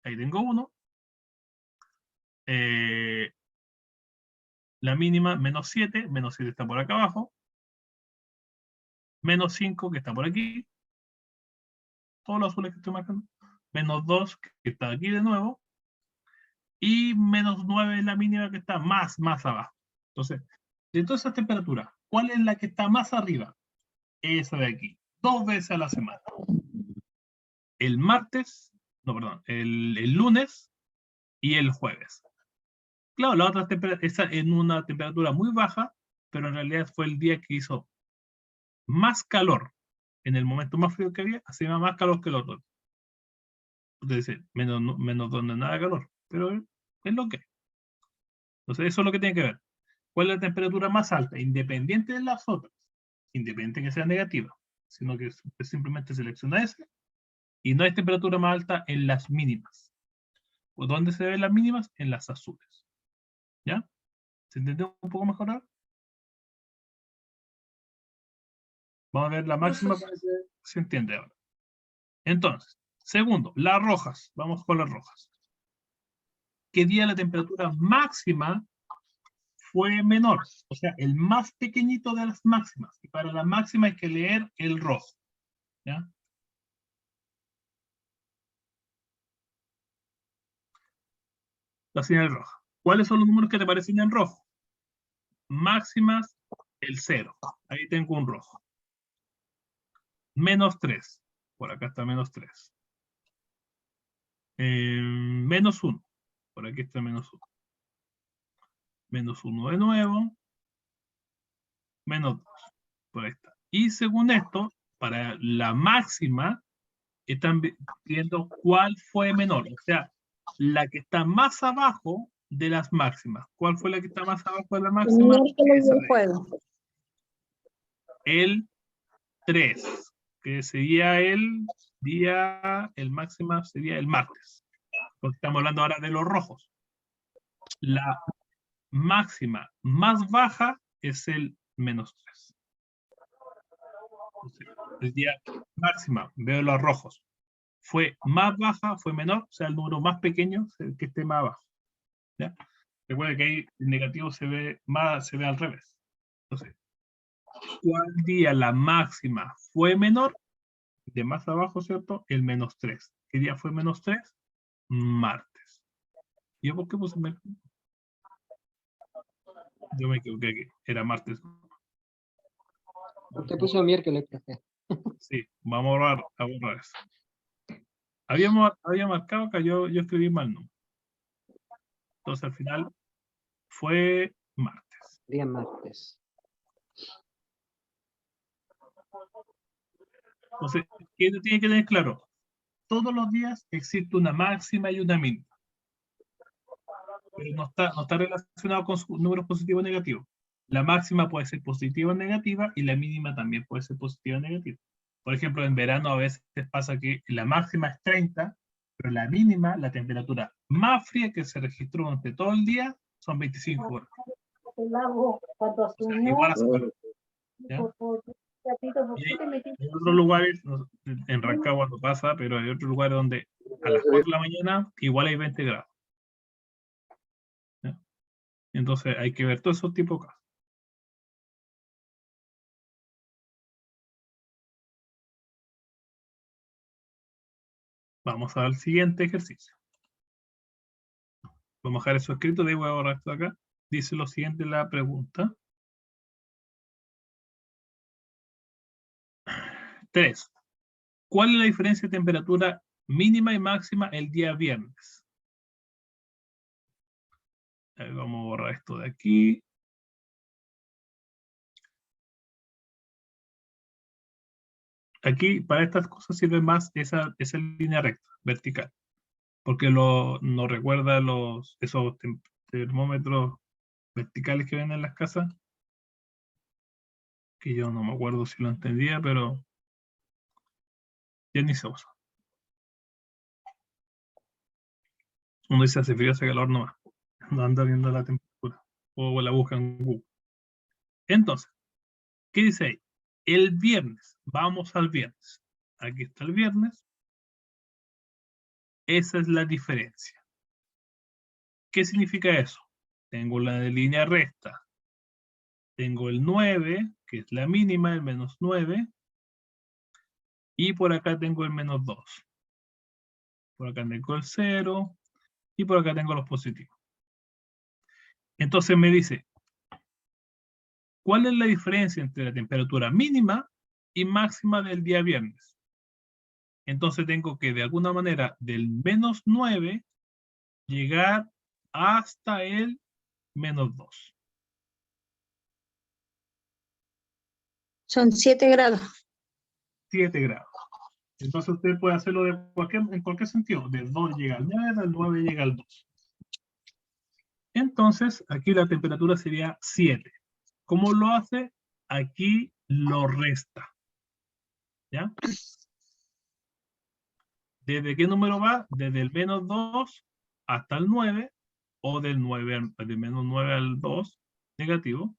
Ahí tengo 1. La mínima, -7. -7 está por acá abajo. -5, que está por aquí. Todos los azules que estoy marcando. -2, que está aquí de nuevo. Y -9 es la mínima que está más abajo. Entonces, de todas esas temperaturas, ¿cuál es la que está más arriba? Esa de aquí. 2 veces a la semana. El martes, no, perdón, el lunes y el jueves. Claro, la otra está en una temperatura muy baja, pero en realidad fue el día que hizo más calor. En el momento más frío que había, hacía más calor que el otro. Entonces, menos donde nada calor, pero es lo que es. Entonces, eso es lo que tiene que ver. ¿Cuál es la temperatura más alta? Independiente de las otras, independiente de que sea negativa, sino que simplemente selecciona ese, y no hay temperatura más alta en las mínimas. ¿O dónde se ven las mínimas? En las azules. ¿Ya? ¿Se entendió un poco mejor ahora? Vamos a ver la máxima para que se entiende ahora. Entonces, segundo, las rojas. Vamos con las rojas. ¿Qué día la temperatura máxima fue menor? O sea, el más pequeñito de las máximas. Y para la máxima hay que leer el rojo. ¿Ya? La señal roja. ¿Cuáles son los números que te aparecen en rojo? Máximas, el 0. Ahí tengo un rojo. -3. Por acá está -3. -1. Por aquí está -1. -1 de nuevo. -2. Por ahí está. Y según esto, para la máxima, están viendo cuál fue menor. O sea, la que está más abajo de las máximas. ¿Cuál fue la que está más abajo de la máxima? Miércoles Esa y de el ahí. jueves. El 3, que sería el día, el máxima sería el martes. Porque estamos hablando ahora de los rojos. La máxima más baja es el -3. Entonces, el día máxima, veo los rojos, fue más baja, fue menor, o sea, el número más pequeño es el que esté más abajo. ¿Ya? Recuerda que ahí el negativo se ve al revés. Entonces, ¿cuál día la máxima fue menor? De más abajo, ¿cierto? El -3. ¿Qué día fue -3? Martes. ¿Y yo por qué puse miércoles? Yo me equivoqué aquí, era martes. Usted puso miércoles, profe. Sí, vamos a borrar eso. Había marcado que yo escribí mal, ¿no? Entonces al final fue martes. Día martes. Entonces, ¿qué tiene que tener claro? Todos los días existe una máxima y una mínima. Pero no está relacionado con números positivos o negativos. La máxima puede ser positiva o negativa y la mínima también puede ser positiva o negativa. Por ejemplo, en verano a veces pasa que la máxima es 30, pero la mínima, la temperatura más fría que se registró durante todo el día, son 25 horas. O sea, igual hace calor, ¿ya? Y hay otros lugares, en Rancagua no pasa, pero hay otros lugares donde a las 4 de la mañana igual hay 20 grados. ¿Ya? Entonces hay que ver todos esos tipos de casos. Vamos al siguiente ejercicio. Vamos a dejar eso escrito, de voy a borrar esto acá. Dice lo siguiente la pregunta. 3. ¿Cuál es la diferencia de temperatura mínima y máxima el día viernes? Vamos a borrar esto de aquí. Aquí, para estas cosas sirve más esa línea recta, vertical. Porque nos recuerda esos termómetros verticales que ven en las casas. Que yo no me acuerdo si lo entendía, pero ya ni se usa. Uno dice hace frío, hace calor nomás. No anda viendo la temperatura. O la busca en Google. Entonces, ¿qué dice ahí? El viernes. Vamos al viernes. Aquí está el viernes. Esa es la diferencia. ¿Qué significa eso? Tengo la de línea recta. Tengo el 9, que es la mínima, el -9. Y por acá tengo el -2. Por acá tengo el 0. Y por acá tengo los positivos. Entonces me dice, ¿cuál es la diferencia entre la temperatura mínima y máxima del día viernes? Entonces tengo que de alguna manera del -9 llegar hasta el -2. Son 7 grados. 7 grados. Entonces usted puede hacerlo en cualquier sentido. Del 2 llega al 9, del 9 llega al 2. Entonces, aquí la temperatura sería 7. ¿Cómo lo hace? Aquí lo resta. ¿Ya? ¿Desde qué número va? Desde el -2 hasta el 9, o del -9 al 2, negativo.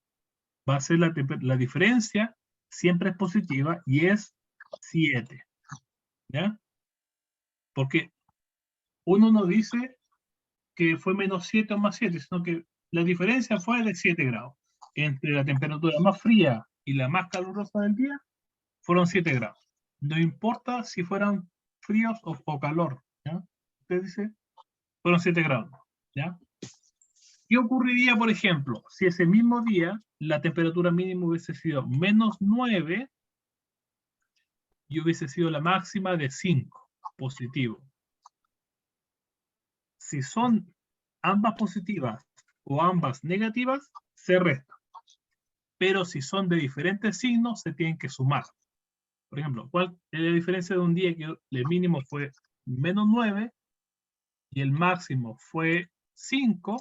Va a ser la diferencia, siempre es positiva, y es 7. ¿Ya? Porque uno no dice que fue -7 o +7, sino que la diferencia fue de 7 grados. Entre la temperatura más fría y la más calurosa del día, fueron 7 grados. No importa si fueran fríos o calor, ¿ya? Usted dice, fueron 7 grados, ¿ya? ¿Qué ocurriría, por ejemplo, si ese mismo día la temperatura mínima hubiese sido -9 y hubiese sido la máxima de 5, positivo? Si son ambas positivas o ambas negativas, se restan. Pero si son de diferentes signos, se tienen que sumar. Por ejemplo, ¿cuál es la diferencia de un día que el mínimo fue -9 y el máximo fue 5?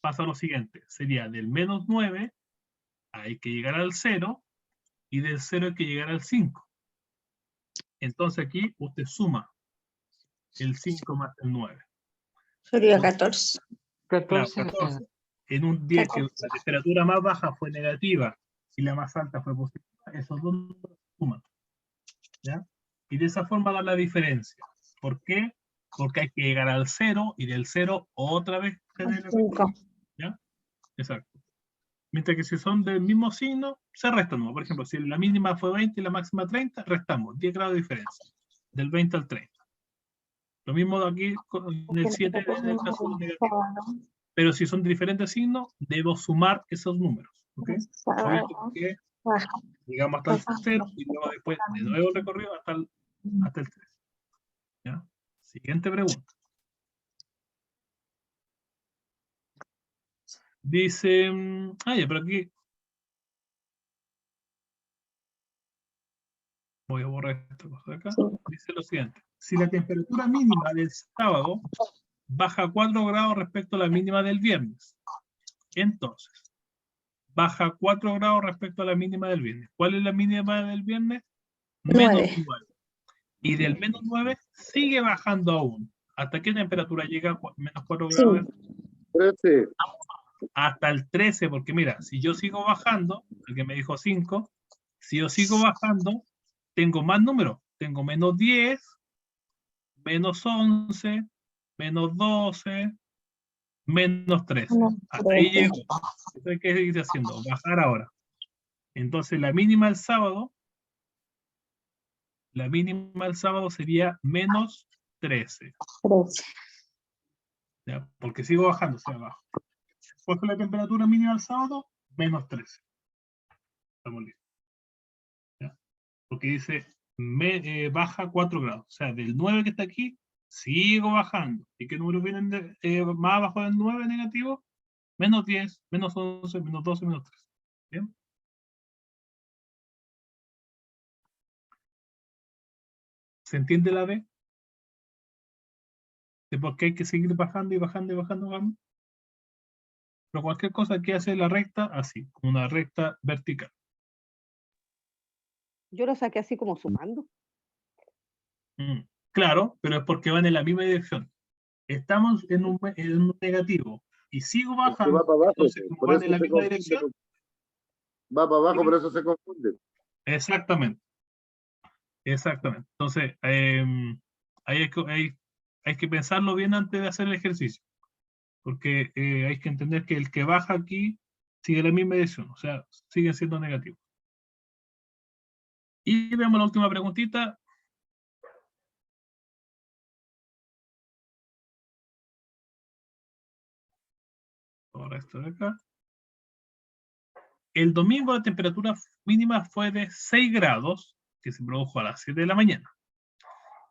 pasa lo siguiente. Sería del menos 9, hay que llegar al 0, y del 0 hay que llegar al 5. Entonces aquí usted suma el 5 más el 9. Sería Entonces, 14. Claro, 14. 14. En un día que la temperatura más baja fue negativa y la más alta fue positiva, esos dos números suman. ¿Ya? Y de esa forma da la diferencia. ¿Por qué? Porque hay que llegar al 0 y del 0 otra vez tener el 5. ¿ya? Exacto. Mientras que si son del mismo signo, se restan. ¿No? Por ejemplo, si la mínima fue 20 y la máxima 30, restamos 10 grados de diferencia, del 20 al 30. Lo mismo de aquí con el 7 en el caso negativo. Pero si son de diferentes signos, debo sumar esos números. ¿Ok? Por eso que llegamos hasta el 0 y luego después de nuevo el recorrido hasta el 3. ¿Ya? Siguiente pregunta. Dice, ya, pero aquí voy a borrar esta cosa de acá. Dice lo siguiente. Si la temperatura mínima del sábado baja 4 grados respecto a la mínima del viernes, entonces, baja 4 grados respecto a la mínima del viernes. ¿Cuál es la mínima del viernes? Menos 9. 9. Y del menos 9 sigue bajando aún. ¿Hasta qué temperatura llega? Menos 4 grados. 13. Hasta el 13, porque mira, si yo sigo bajando, el que me dijo 5, si yo sigo bajando, tengo más números. Tengo menos 10, menos 11, menos 12, menos 13. Hasta ahí llego. Eso hay que ir haciendo, bajar ahora. Entonces la mínima del sábado sería menos 13. ¿Ya? Porque sigo bajando hacia abajo. ¿Cuál fue la temperatura mínima del sábado? Menos 13. Estamos listos. ¿Ya? Porque dice baja 4 grados. O sea, del 9 que está aquí, sigo bajando. ¿Y qué números vienen más abajo del 9 negativo? Menos 10, menos 11, menos 12, menos 13. ¿Bien? ¿Se entiende la B? ¿De por qué hay que seguir bajando y bajando y bajando y bajando? Pero cualquier cosa hay que hacer la recta así, una recta vertical. Yo lo saqué así como sumando. Claro, pero es porque van en la misma dirección. Estamos en un negativo y sigo Es que bajando, va para abajo, entonces como por van eso en la se misma confunde. dirección, Va para abajo, por eso se confunde. exactamente. Exactamente. Entonces, ahí hay que pensarlo bien antes de hacer el ejercicio. Porque hay que entender que el que baja aquí sigue la misma dirección, o sea, sigue siendo negativo. Y veamos la última preguntita. Ahora esto de acá. El domingo la temperatura mínima fue de 6 grados, que se produjo a las 7 de la mañana.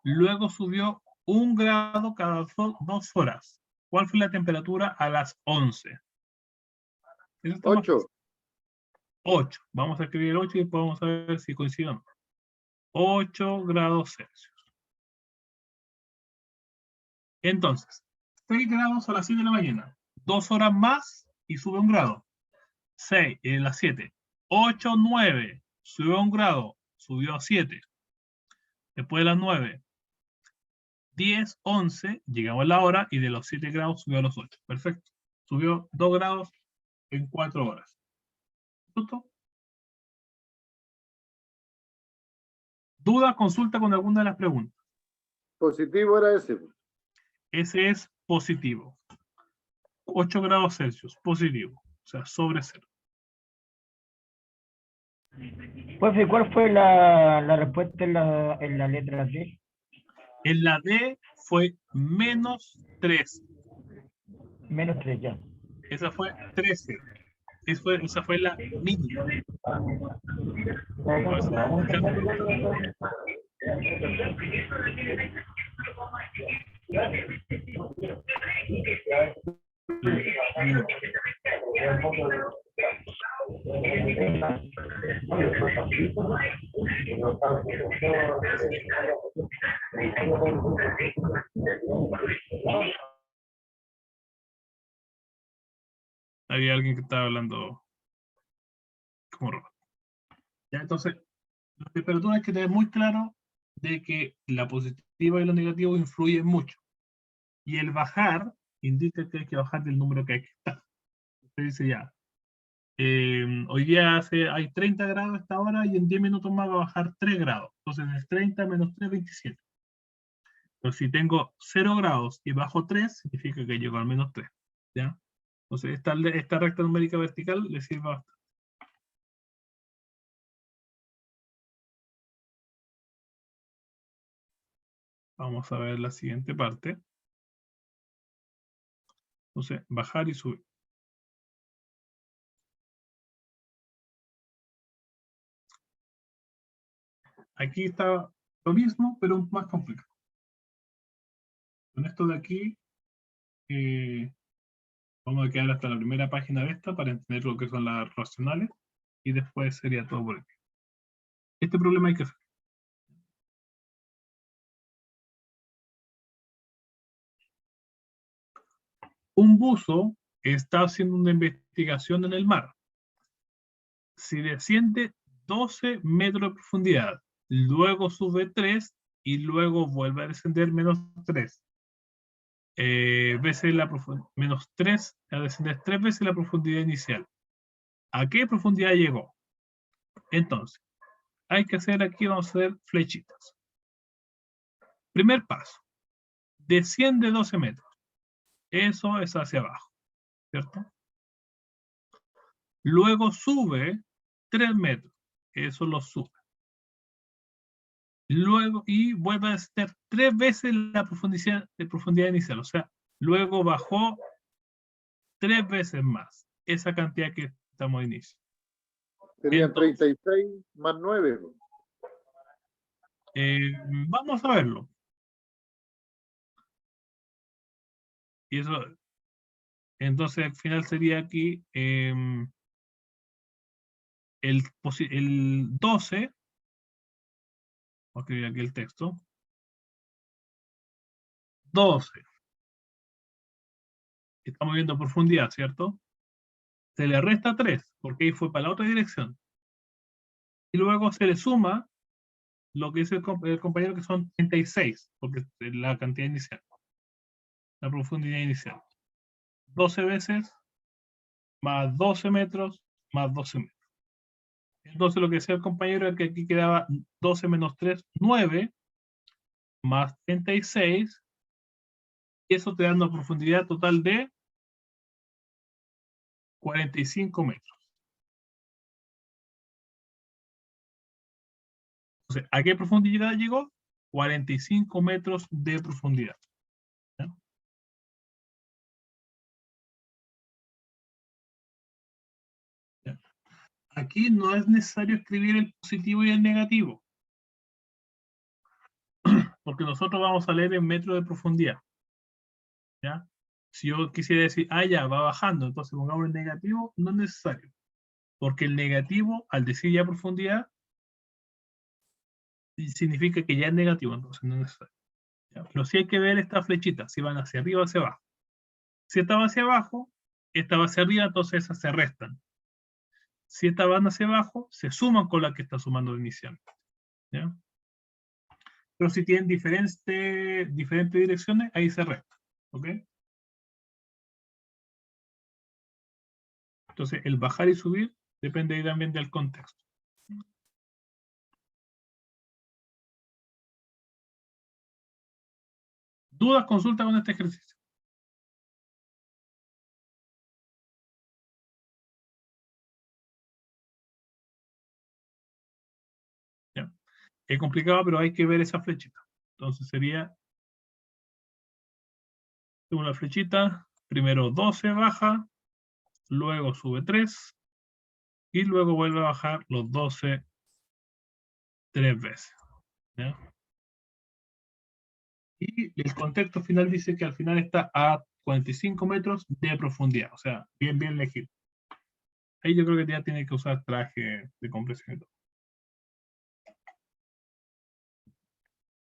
Luego subió 1 grado cada 2 horas. ¿Cuál fue la temperatura a las 11? 8. 8. Vamos a escribir 8 y después vamos a ver si coincide o no. 8 grados Celsius. Entonces, 6 grados a las 7 de la mañana. 2 horas más y sube 1 grado. 6, las 7. 8, 9. Subió 1 grado. Subió a 7. Después de las 9. 10, 11. Llegamos a la hora y de los 7 grados subió a los 8. Perfecto. Subió 2 grados en 4 horas. ¿Justo? ¿Duda? Consulta con alguna de las preguntas. Positivo era ese. Ese es positivo. 8 grados Celsius, positivo. O sea, sobre 0. Profe, ¿cuál fue la respuesta en la letra D? En la D fue menos 3. Menos 3 ya. Esa fue 13. Esa fue la mínima. había alguien que estaba hablando como robot. Ya, entonces, la temperatura hay que tener muy claro de que la positiva y lo negativo influyen mucho. Y el bajar indica que hay que bajar del número que hay que estar. Usted dice ya, hoy día hay 30 grados a esta hora y en 10 minutos más va a bajar 3 grados. Entonces es 30 menos 3, 27. Pero si tengo 0 grados y bajo 3, significa que llego al menos 3. ¿Ya? Entonces esta recta numérica vertical le sirve bastante. Vamos a ver la siguiente parte. Entonces, bajar y subir. Aquí está lo mismo, pero más complicado. Con esto de aquí, vamos a quedar hasta la primera página de esta para entender lo que son las racionales y después sería todo por aquí. Este problema hay que hacer. Un buzo está haciendo una investigación en el mar. Si desciende 12 metros de profundidad, luego sube 3 y luego vuelve a descender menos 3. Veces menos 3, a descender 3 veces la profundidad inicial. ¿A qué profundidad llegó? Entonces, hay que hacer aquí, vamos a hacer flechitas. Primer paso, desciende 12 metros. Eso es hacia abajo, ¿cierto? Luego sube 3 metros. Eso lo sube. Luego, y vuelve a descender 3 veces la profundidad inicial. O sea, luego bajó 3 veces más esa cantidad que estamos a inicio. Serían Entonces, 36 más 9. Vamos a verlo. Y eso, entonces al final sería aquí el 12, voy a escribir aquí el texto, 12. Estamos viendo profundidad, ¿cierto? Se le resta 3, porque ahí fue para la otra dirección. Y luego se le suma lo que dice el compañero, que son 36, porque es la cantidad inicial, la profundidad inicial. 12 veces, más 12 metros, más 12 metros. Entonces lo que decía el compañero es que aquí quedaba 12 menos 3, 9, más 36, y eso te da una profundidad total de 45 metros. Entonces, ¿a qué profundidad llegó? 45 metros de profundidad. ¿Ya? ¿Ya? Aquí no es necesario escribir el positivo y el negativo, porque nosotros vamos a leer en metros de profundidad. ¿Ya? Si yo quisiera decir, ya, va bajando, entonces pongamos el negativo, no es necesario, porque el negativo, al decir ya profundidad, significa que ya es negativo, entonces no es necesario. ¿Ya? Pero sí hay que ver esta flechita, si van hacia arriba o hacia abajo. Si estaba hacia abajo, estaba hacia arriba, entonces esas se restan. Si estas van hacia abajo, se suman con la que está sumando inicialmente. ¿Ya? Pero si tienen diferentes direcciones, ahí se restan. ¿Ok? Entonces, el bajar y subir depende también del contexto. ¿Dudas, consultas con este ejercicio? ¿Ya? Es complicado, pero hay que ver esa flechita. Entonces sería una flechita, primero 12 baja, luego sube 3, y luego vuelve a bajar los 12 3 veces. ¿Ya? Y el contexto final dice que al final está a 45 metros de profundidad, o sea, bien legible. Ahí yo creo que ya tiene que usar traje de compresión y todo.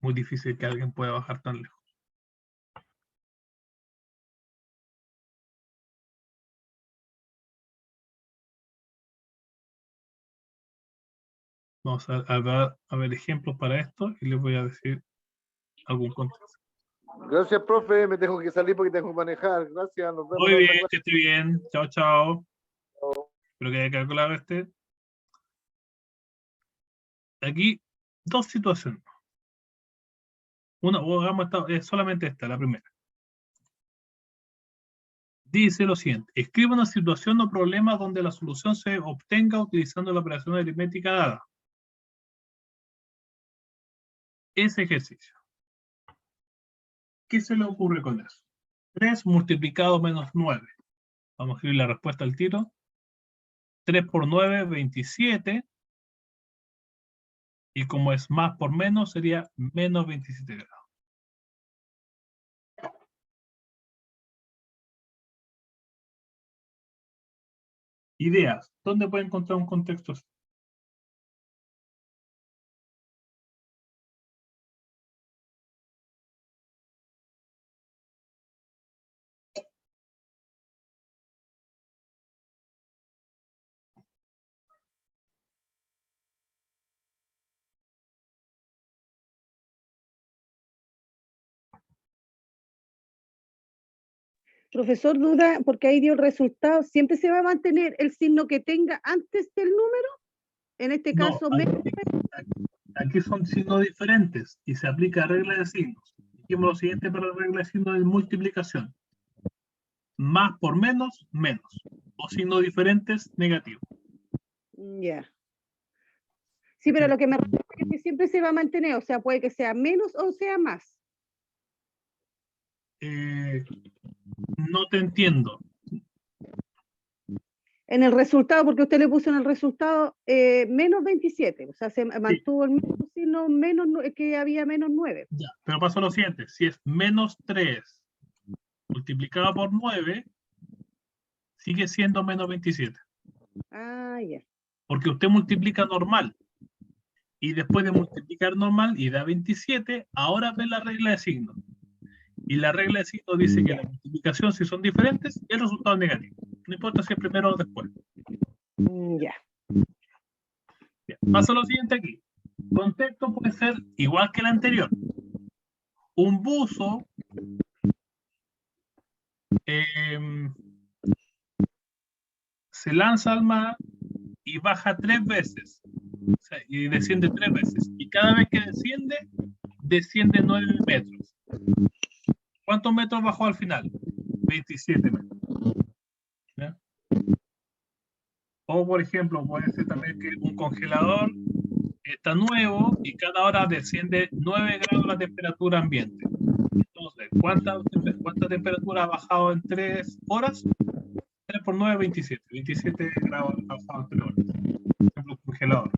Muy difícil que alguien pueda bajar tan lejos. Vamos a ver ejemplos para esto y les voy a decir algún contexto. Gracias, profe. Me tengo que salir porque tengo que manejar. Gracias. Nos vemos. Muy en bien, otra clase. que esté bien. Chao, chao. Espero que haya calculado este. Aquí, dos situaciones. Una, o hagamos solamente esta, la primera. Dice lo siguiente: escribe una situación o problema donde la solución se obtenga utilizando la operación aritmética dada. Ese ejercicio. ¿Qué se le ocurre con eso? 3 multiplicado menos 9. Vamos a escribir la respuesta al tiro. 3 por 9, 27. Y como es más por menos, sería menos 27 grados. Ideas. ¿Dónde puede encontrar un contexto así? Profesor, duda, porque ahí dio el resultado. ¿Siempre se va a mantener el signo que tenga antes del número? En este No, caso, aquí son signos diferentes y se aplica regla de signos. Dijimos lo siguiente para la regla de signos de multiplicación. Más por menos, menos. O signos diferentes, negativo. ya. Sí, pero lo que me refiero es que siempre se va a mantener, o sea, puede que sea menos o sea más. No te entiendo. En el resultado, porque usted le puso en el resultado menos 27, o sea, se mantuvo el mismo signo menos, que había menos 9. Ya, pero pasa lo siguiente. Si es menos 3 multiplicado por 9, sigue siendo menos 27. Ah, ya. Porque usted multiplica normal. Y después de multiplicar normal y da 27, ahora ve la regla de signos. Y la regla de signos dice que la multiplicación, si son diferentes, el resultado es negativo. No importa si es primero o después. Ya. Bien, pasa lo siguiente aquí. Contexto puede ser igual que el anterior. Un buzo se lanza al mar y baja 3 veces. O sea, y desciende 3 veces. Y cada vez que desciende 9 metros. ¿Cuántos metros bajó al final? 27 metros. ¿Ya? O, por ejemplo, puede ser también que un congelador está nuevo y cada hora desciende 9 grados la temperatura ambiente. Entonces, ¿cuánta temperatura ha bajado en 3 horas? 3 por 9, 27. 27 grados ha bajado en 3 horas. Por ejemplo, un congelador.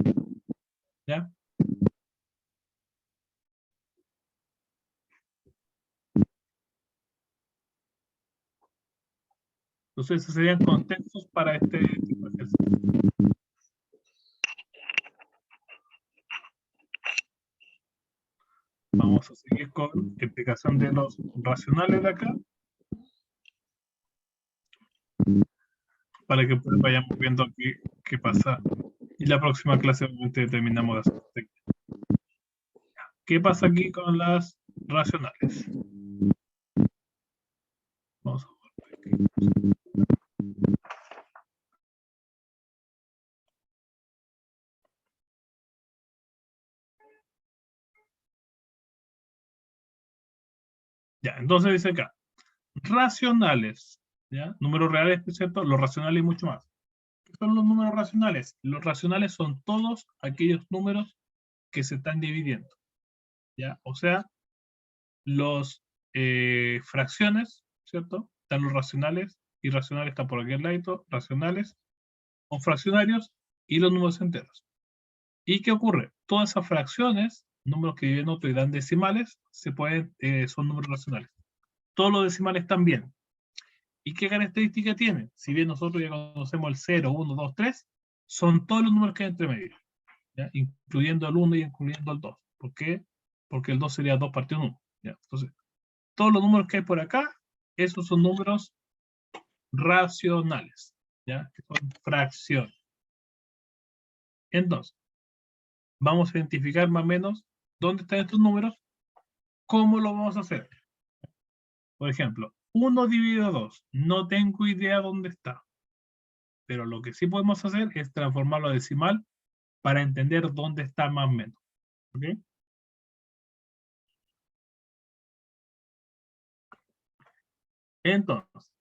¿Ya? Entonces, esos serían contextos para este tipo de ejercicio. Vamos a seguir con explicación de los racionales de acá. Para que vayamos viendo aquí qué pasa. Y la próxima clase obviamente terminamos de hacer técnica. ¿Qué pasa aquí con las racionales? Vamos a ver aquí. Ya, entonces dice acá, racionales, ¿ya? Números reales, ¿cierto? Los racionales y mucho más. ¿Qué son los números racionales? Los racionales son todos aquellos números que se están dividiendo, ¿ya? O sea, los fracciones, ¿cierto? Están los racionales, irracionales están por aquel lado, racionales, o fraccionarios y los números enteros. ¿Y qué ocurre? Todas esas fracciones, números que viven otro y dan decimales, son números racionales. Todos los decimales también. ¿Y qué característica tienen? Si bien nosotros ya conocemos el 0, 1, 2, 3, son todos los números que hay entre medio, ¿ya? Incluyendo el 1 y incluyendo el 2. ¿Por qué? Porque el 2 sería 2 partido 1. ¿Ya? Entonces, todos los números que hay por acá, esos son números racionales, ¿ya? Que son fracciones. Entonces, vamos a identificar más o menos dónde están estos números. ¿Cómo lo vamos a hacer? Por ejemplo, 1 dividido 2. No tengo idea dónde está. Pero lo que sí podemos hacer es transformarlo a decimal para entender dónde está más o menos. ¿Ok? Entonces,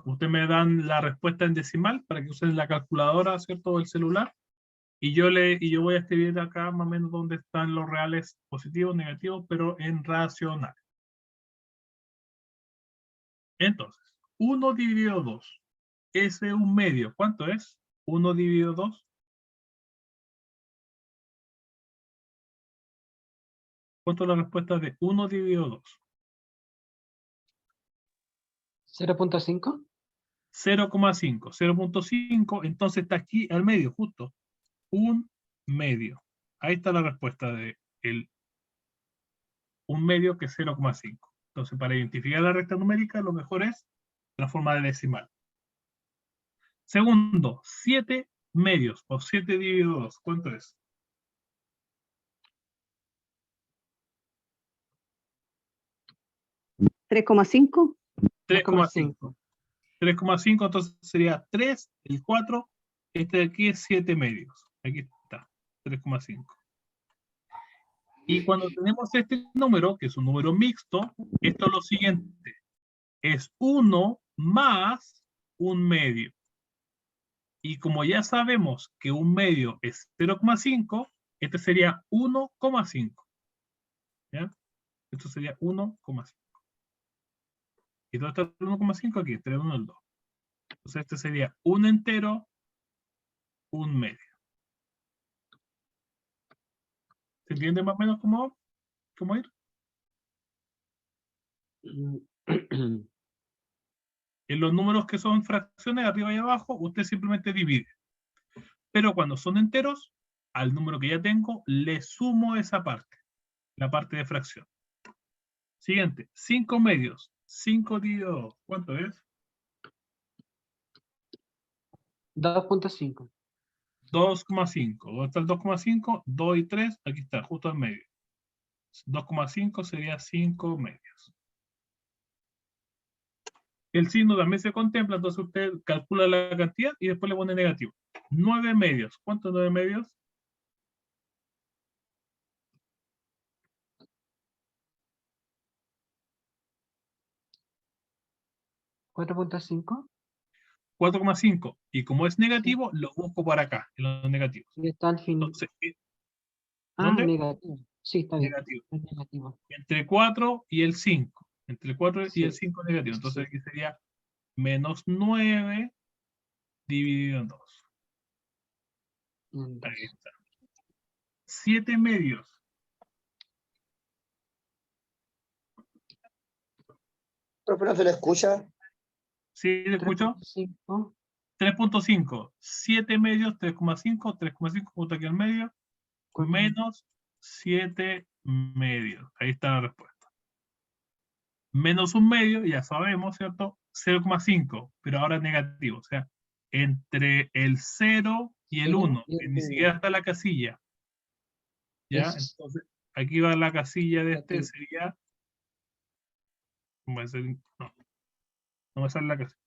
ustedes me dan la respuesta en decimal para que usen la calculadora, ¿cierto? O el celular. Y yo voy a escribir acá más o menos dónde están los reales positivos, negativos, pero en racional. Entonces, 1 dividido 2. Ese 1/2. ¿Cuánto es? 1 dividido 2. ¿Cuánto es la respuesta de 1 dividido 2? 0.5. 0,5. 0.5, entonces está aquí al medio, justo. 1/2. Ahí está la respuesta de el 1/2, que es 0,5. Entonces, para identificar la recta numérica, lo mejor es transformar el decimal. Segundo, 7 medios, o 7 dividido 2. ¿Cuánto es? 3,5. 3,5. 3,5, entonces sería 3, el 4, este de aquí es 7 medios. Aquí está, 3,5. Y cuando tenemos este número, que es un número mixto, esto es lo siguiente. Es 1 más 1/2. Y como ya sabemos que 1/2 es 0,5, este sería 1,5. ¿Ya? Esto sería 1,5. Y todo está el 1,5 aquí, entre el 1 y el 2. Entonces este sería 1 entero, 1/2. ¿Se entiende más o menos cómo ir? En los números que son fracciones, arriba y abajo, usted simplemente divide. Pero cuando son enteros, al número que ya tengo, le sumo esa parte, la parte de fracción. Siguiente, 5 medios. 5 dividido 2. ¿Cuánto es? 2.5. 2,5. ¿Dónde está el 2,5? 2 y 3, aquí está, justo en medio. 2,5 sería 5 medios. El signo también se contempla, entonces usted calcula la cantidad y después le pone negativo. 9 medios. ¿Cuántos 9 medios? 4.5. 4,5. Y como es negativo, lo busco para acá, en los negativos. Y está al fin. Entonces, Ah, ¿dónde? negativo. Sí, está bien. Negativo. Es negativo. Entre 4 y el 5. Entre el 4 y Sí. el 5 negativo. Entonces Sí. aquí sería menos 9 dividido en 2. Ahí está. 7 medios. Profe, ¿no se le escucha? ¿Sí te escucho? 3.5. 3.5. 7 medios, 3,5. 3,5 justo aquí al medio. Menos 7 medios. Ahí está la respuesta. Menos 1/2, ya sabemos, ¿cierto? 0,5, pero ahora es negativo. O sea, entre el 0 y el 1, que ni siquiera está la casilla. ¿Ya? Entonces, aquí va la casilla de este, sería... No me sale la casilla.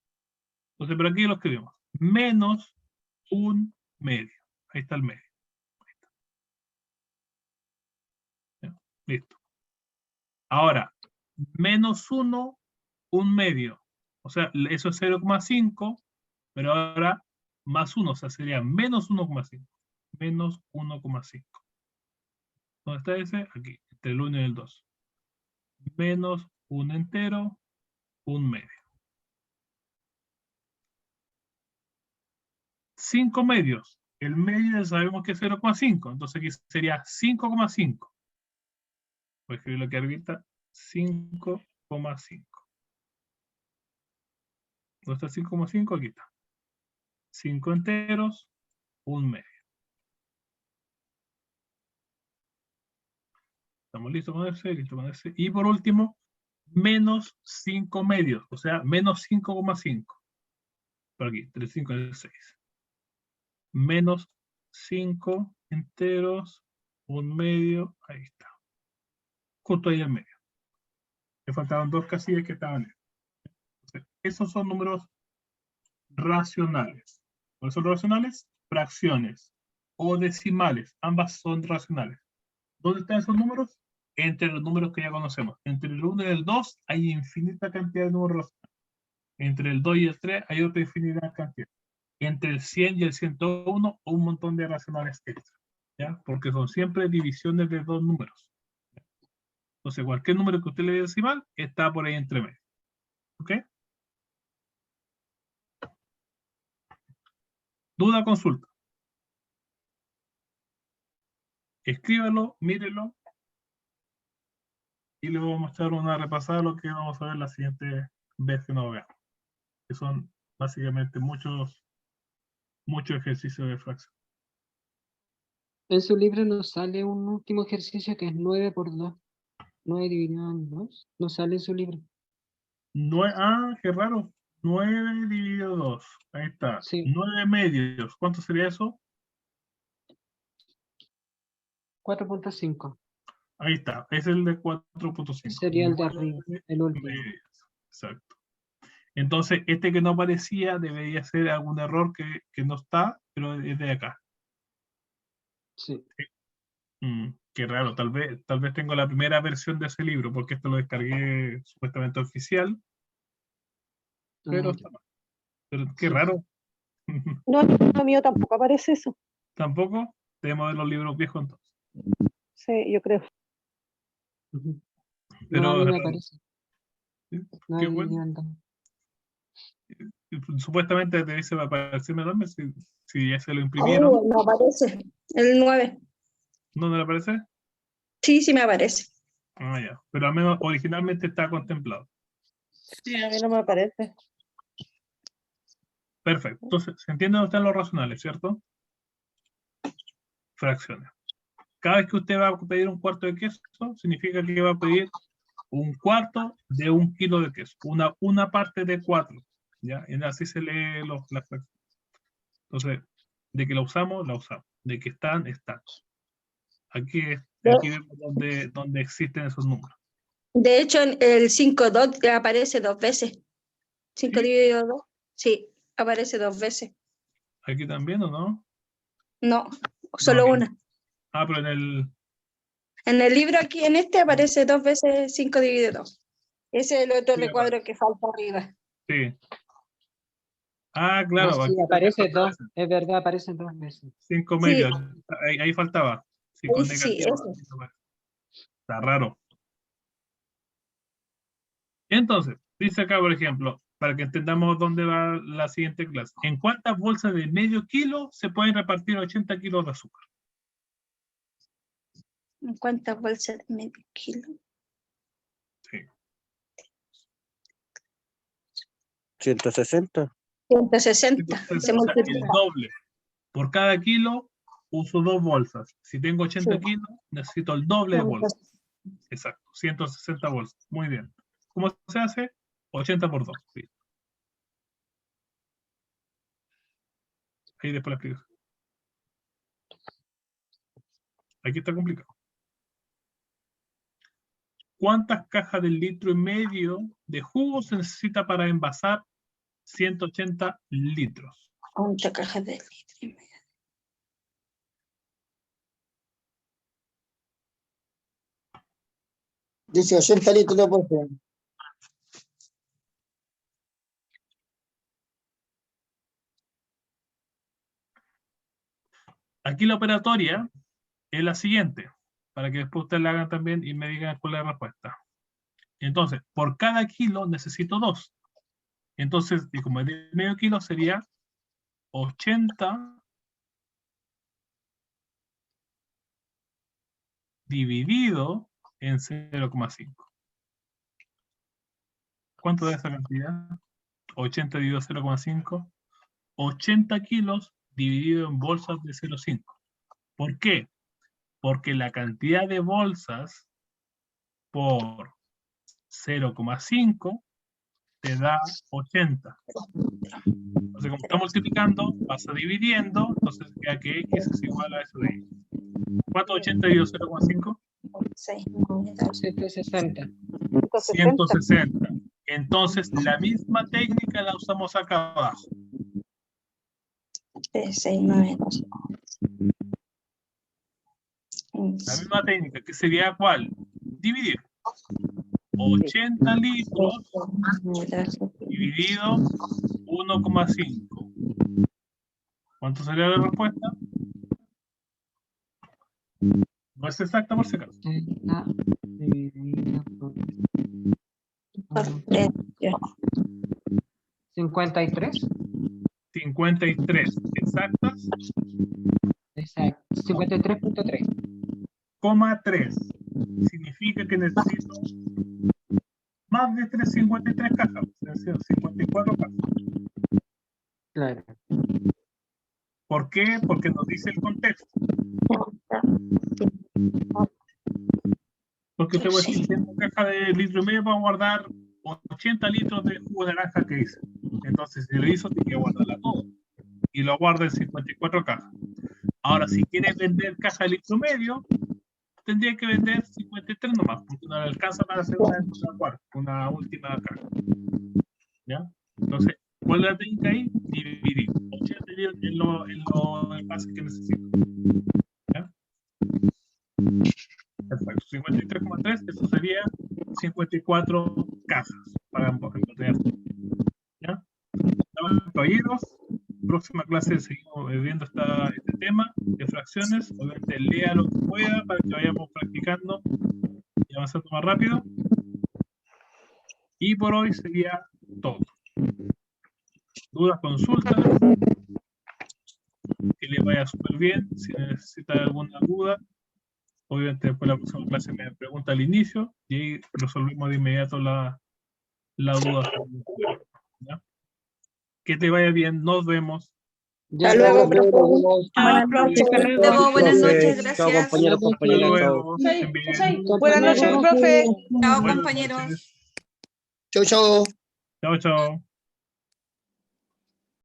Entonces, pero aquí lo escribimos. Menos 1/2. Ahí está el medio. Ahí está. ¿Ya? Listo. Ahora, menos 1, 1/2. O sea, eso es 0,5, pero ahora más 1, o sea, sería menos 1,5. Menos 1,5. ¿Dónde está ese? Aquí, entre el 1 y el 2. Menos 1 entero, 1/2. 5 medios. El medio ya sabemos que es 0,5, entonces aquí sería 5,5. Voy a escribirlo aquí arriba, 5,5. ¿Dónde está 5,5? Aquí está. 5 enteros, 1/2. Estamos listos con ese, listo con ese. Y por último, menos 5 medios, o sea, menos 5,5. Por aquí, 3, 5 es 6. Menos 5,5. enteros, un medio, ahí está. Justo ahí en medio. Le faltaban dos casillas que estaban ahí. Entonces, esos son números racionales. ¿Cuáles son racionales? Fracciones o decimales. Ambas son racionales. ¿Dónde están esos números? Entre los números que ya conocemos. Entre el 1 y el 2 hay infinita cantidad de números racionales. Entre el 2 y el 3 hay otra infinidad cantidad. Entre el 100 y el 101 un montón de racionales extra. ¿Ya? Porque son siempre divisiones de dos números. Entonces, cualquier número que usted le dé decimal está por ahí entre medio. ¿Ok? Duda, consulta. Escríbalo, mírelo. Y le voy a mostrar una repasada de lo que vamos a ver la siguiente vez que nos veamos. Que son básicamente muchos ejercicios de fracción. En su libro nos sale un último ejercicio que es 9 por 2. 9 dividido en 2. No sale en su libro. Qué raro. 9 dividido 2. Ahí está. Sí. 9 medios. ¿Cuánto sería eso? 4.5. Ahí está. Es el de 4.5. Sería el de arriba, el último. Medios. Exacto. Entonces, este que no aparecía debería ser algún error que no está, pero es de acá. Sí. Qué raro, tal vez tengo la primera versión de ese libro, porque esto lo descargué supuestamente oficial, pero, ya. pero qué Sí. raro. No, en el mío tampoco aparece eso. Tampoco debemos ver los libros viejos entonces. Sí, yo creo. Ujú. Pero No, a mí me raro. aparece. Sí, 9 qué bueno. dividido en 2. Supuestamente te dice aparecerme también si ya se lo imprimieron. Oh, no aparece. El 9. ¿No le aparece? Sí, sí me aparece. Ah, ya. Pero al menos originalmente está contemplado. Sí, a mí no me aparece. Perfecto. Entonces, ¿se entiende dónde están los racionales, cierto? Fracciones. Cada vez que usted va a pedir un cuarto de queso, significa que va a pedir un cuarto de 1 kilo de queso. Una parte de 4. ¿Ya? Y así se lee las fracciones. Entonces, de que la usamos, la usamos. De que están. Aquí vemos donde existen esos números. De hecho, en el 5.2 aparece 2 veces. 5 ¿Sí? dividido 2. Sí, aparece 2 veces. Aquí también, ¿o no? No, solo No, una. pero en el... En el libro aquí, en este, aparece 2 veces 5 dividido 2. Ese es el otro Sí, recuadro que falta arriba. Sí. Claro. Sí, aquí aparece también 2. Es verdad, aparecen 2 veces. 5 Sí. medios. Ahí faltaba. Sí, con Sí, negativo. eso. Está raro. Entonces, dice acá, por ejemplo, para que entendamos dónde va la siguiente clase. ¿En cuántas bolsas de medio kilo se pueden repartir 80 kilos de azúcar? ¿En cuántas bolsas de medio kilo? Sí. 160. 160. Se O sea, el multiplica. doble. Por cada kilo uso 2 bolsas. Si tengo 80 Sí. kilos, necesito el doble de bolsas. Exacto, 160 bolsas. Muy bien. ¿Cómo se hace? 80 por 2. Sí. Ahí después la explico. Aquí está complicado. ¿Cuántas cajas de 1,5 litros de jugo se necesita para envasar 180 litros? ¿Cuántas cajas de litro y medio? Dice 80 litros por favor. Aquí la operatoria es la siguiente, para que después ustedes la hagan también y me digan cuál es la respuesta. Entonces, por cada kilo necesito 2. Entonces, y como es de medio kilo, sería 80 dividido en 0,5. ¿Cuánto da esa cantidad? 80 dividido 0,5. 80 kilos dividido en bolsas de 0,5. ¿Por qué? Porque la cantidad de bolsas por 0,5 te da 80. Entonces, como está multiplicando, pasa dividiendo, entonces queda que x es igual a eso de y. ¿Cuánto 80 dividido 0,5? 160. 160. Entonces, la misma técnica la usamos acá abajo. 6, 9, 2. La misma técnica, que sería ¿cuál? Dividir 80 litros dividido 1,5. ¿Cuánto sería la respuesta? No es exacta por si acaso. 60 dividido por 53. 53 exactas, Exacto. 53.3. 3. Significa que necesito más de 353 cajas, es decir, 54 cajas. Claro. ¿Por qué? Porque nos dice el contexto. Porque usted va a decir, tengo caja de litro y medio para guardar 80 litros de jugo de naranja que hice. Entonces, si lo hizo, tiene que guardarla todo. Y lo guarda en 54 cajas. Ahora, si quiere vender caja de litro y medio, tendría que vender 53 nomás, porque no le alcanza para hacer una última caja. ¿Ya? Entonces, ¿cuál es la técnica ahí? Dividir 80 en los envases que necesito. ¿Ya? Perfecto. 53,3, eso sería 54 cajas para tener. ¿Ya? Caballeros, próxima clase seguimos viendo este tema de fracciones. Obviamente lea lo que pueda para que vayamos practicando y avanzando más rápido. Y por hoy sería todo. Dudas, consultas. Que les vaya súper bien. Si necesita alguna duda, obviamente después de la próxima clase me pregunta al inicio y ahí resolvemos de inmediato la duda. ¿Ya? Que te vaya bien, nos vemos. Ya, Hasta luego, profe, profe. nos vemos. Buenas noches. Luego, buenas noches, Chao, gracias. compañeros, Hasta compañeras. Chao. luego. Estén bien. Buenas noches, profe. Chao, Buenas compañeros. noches. Chao, chao. Chao, chao.